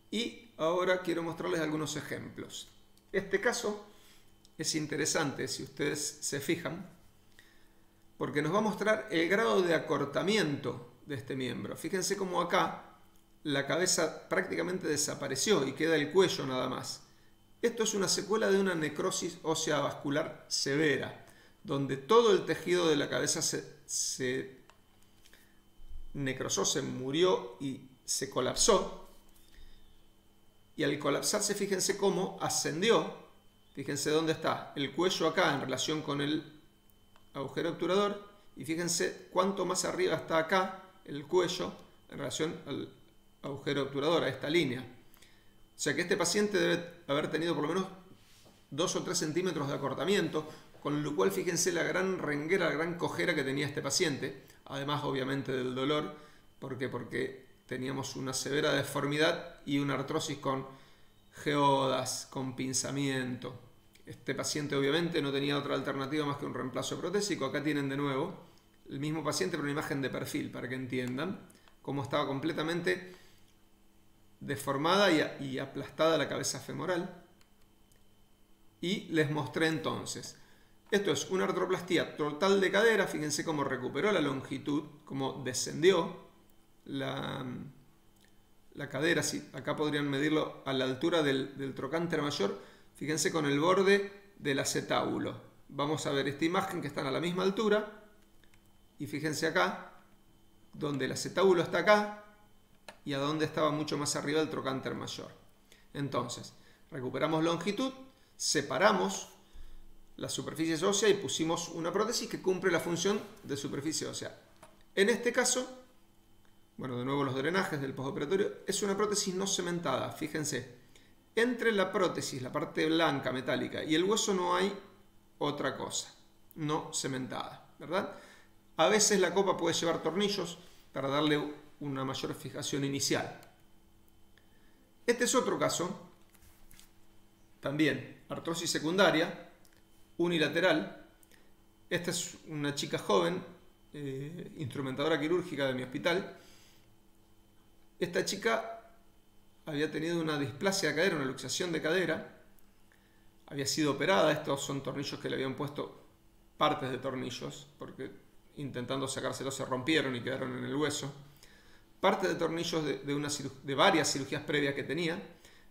Y ahora quiero mostrarles algunos ejemplos. Este caso es interesante si ustedes se fijan, porque nos va a mostrar el grado de acortamiento de este miembro. Fíjense cómo acá la cabeza prácticamente desapareció y queda el cuello nada más. Esto es una secuela de una necrosis ósea vascular severa, donde todo el tejido de la cabeza se necrosó, se murió y se colapsó. Y al colapsarse, fíjense cómo ascendió. Fíjense dónde está el cuello acá en relación con el agujero obturador. Y fíjense cuánto más arriba está acá el cuello en relación al agujero obturador, a esta línea. O sea que este paciente debe haber tenido por lo menos 2 o 3 centímetros de acortamiento, con lo cual fíjense la gran renguera, la gran cojera que tenía este paciente, además obviamente del dolor. ¿Por qué? Porque teníamos una severa deformidad y una artrosis con geodas, con pinzamiento. Este paciente obviamente no tenía otra alternativa más que un reemplazo protésico. Acá tienen de nuevo el mismo paciente, pero una imagen de perfil para que entiendan cómo estaba completamente deformada y aplastada la cabeza femoral. Y les mostré entonces. Esto es una artroplastía total de cadera. Fíjense cómo recuperó la longitud, cómo descendió la cadera. Sí, acá podrían medirlo a la altura del trocánter mayor. Fíjense con el borde del acetábulo. Vamos a ver esta imagen que están a la misma altura. Y fíjense acá, donde el acetábulo está acá y a donde estaba mucho más arriba el trocánter mayor. Entonces, recuperamos longitud, separamos las superficies óseas y pusimos una prótesis que cumple la función de superficie ósea. En este caso, bueno, de nuevo los drenajes del postoperatorio, es una prótesis no cementada. Fíjense, entre la prótesis, la parte blanca, metálica, y el hueso no hay otra cosa, no cementada, ¿verdad? A veces la copa puede llevar tornillos para darle una mayor fijación inicial. Este es otro caso, también artrosis secundaria, unilateral. Esta es una chica joven, instrumentadora quirúrgica de mi hospital. Esta chica había tenido una displasia de cadera, una luxación de cadera, había sido operada. Estos son tornillos que le habían puesto, partes de tornillos, porque intentando sacárselos se rompieron y quedaron en el hueso. Parte de tornillos de varias cirugías previas que tenía,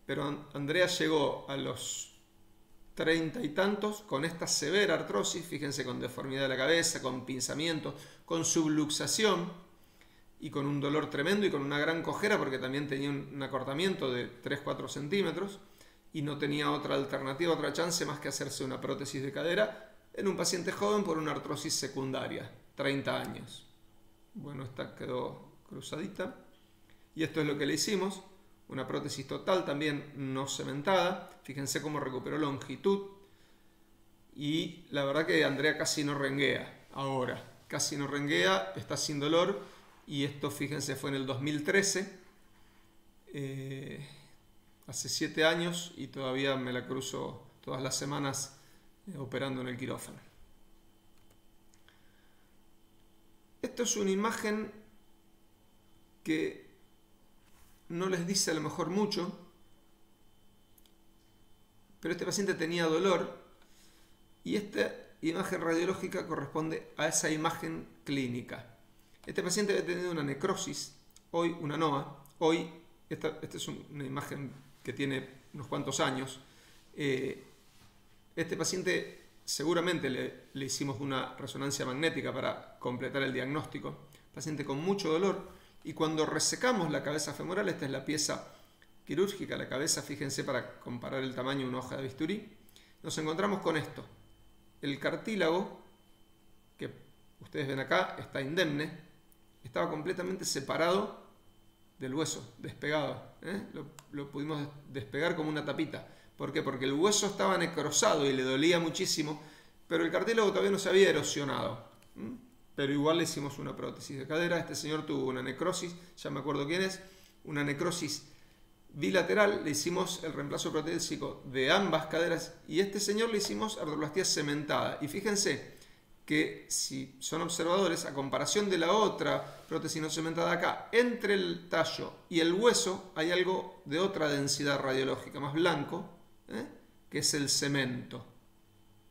pero Andrea llegó a los 30 y tantos con esta severa artrosis, fíjense, con deformidad de la cabeza, con pinzamiento, con subluxación y con un dolor tremendo y con una gran cojera porque también tenía un acortamiento de 3-4 centímetros y no tenía otra alternativa, otra chance más que hacerse una prótesis de cadera en un paciente joven por una artrosis secundaria, 30 años. Bueno, esta quedó cruzadita y esto es lo que le hicimos, una prótesis total también no cementada. Fíjense cómo recuperó longitud y la verdad que Andrea casi no renguea ahora, casi no renguea, está sin dolor. Y esto, fíjense, fue en el 2013, hace 7 años, y todavía me la cruzo todas las semanas operando en el quirófano. Esto es una imagen que no les dice a lo mejor mucho, pero este paciente tenía dolor y esta imagen radiológica corresponde a esa imagen clínica. Este paciente había tenido una necrosis, hoy una NOA, hoy, esta es una imagen que tiene unos cuantos años. Este paciente seguramente le hicimos una resonancia magnética para completar el diagnóstico. Paciente con mucho dolor y cuando resecamos la cabeza femoral, esta es la pieza quirúrgica, la cabeza, fíjense para comparar el tamaño de una hoja de bisturí, nos encontramos con esto. El cartílago, que ustedes ven acá, está indemne. Estaba completamente separado del hueso, despegado. Lo pudimos despegar como una tapita. ¿Por qué? Porque el hueso estaba necrosado y le dolía muchísimo, pero el cartílago todavía no se había erosionado. Pero igual le hicimos una prótesis de cadera. Este señor tuvo una necrosis, ya me acuerdo quién es, una necrosis bilateral. Le hicimos el reemplazo protésico de ambas caderas y a este señor le hicimos artroplastía cementada. Y fíjense que si son observadores, a comparación de la otra prótesis no cementada acá, entre el tallo y el hueso hay algo de otra densidad radiológica, más blanco, que es el cemento.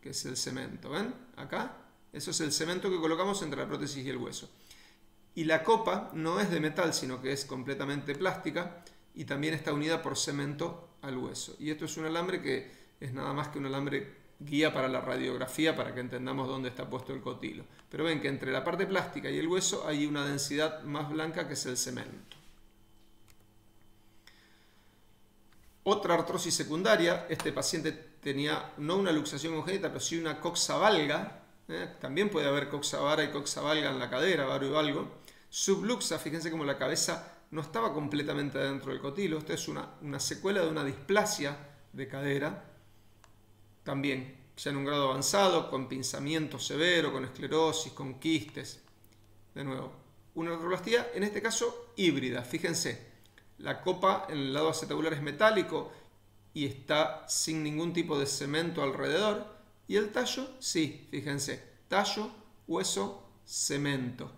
¿Ven? Acá, eso es el cemento que colocamos entre la prótesis y el hueso. Y la copa no es de metal, sino que es completamente plástica y también está unida por cemento al hueso. Y esto es un alambre que es nada más que un alambre guía para la radiografía para que entendamos dónde está puesto el cotilo. Pero ven que entre la parte plástica y el hueso hay una densidad más blanca que es el cemento. Otra artrosis secundaria, este paciente tenía no una luxación congénita, pero sí una coxa valga. También puede haber coxa vara y coxa valga en la cadera, varo y valgo. Subluxa, fíjense como la cabeza no estaba completamente dentro del cotilo. Esto es una secuela de una displasia de cadera. También ya en un grado avanzado, con pinzamiento severo, con esclerosis, con quistes. De nuevo, una artroplastía, en este caso híbrida. Fíjense, la copa en el lado acetabular es metálico y está sin ningún tipo de cemento alrededor. Y el tallo, sí, fíjense, tallo, hueso, cemento.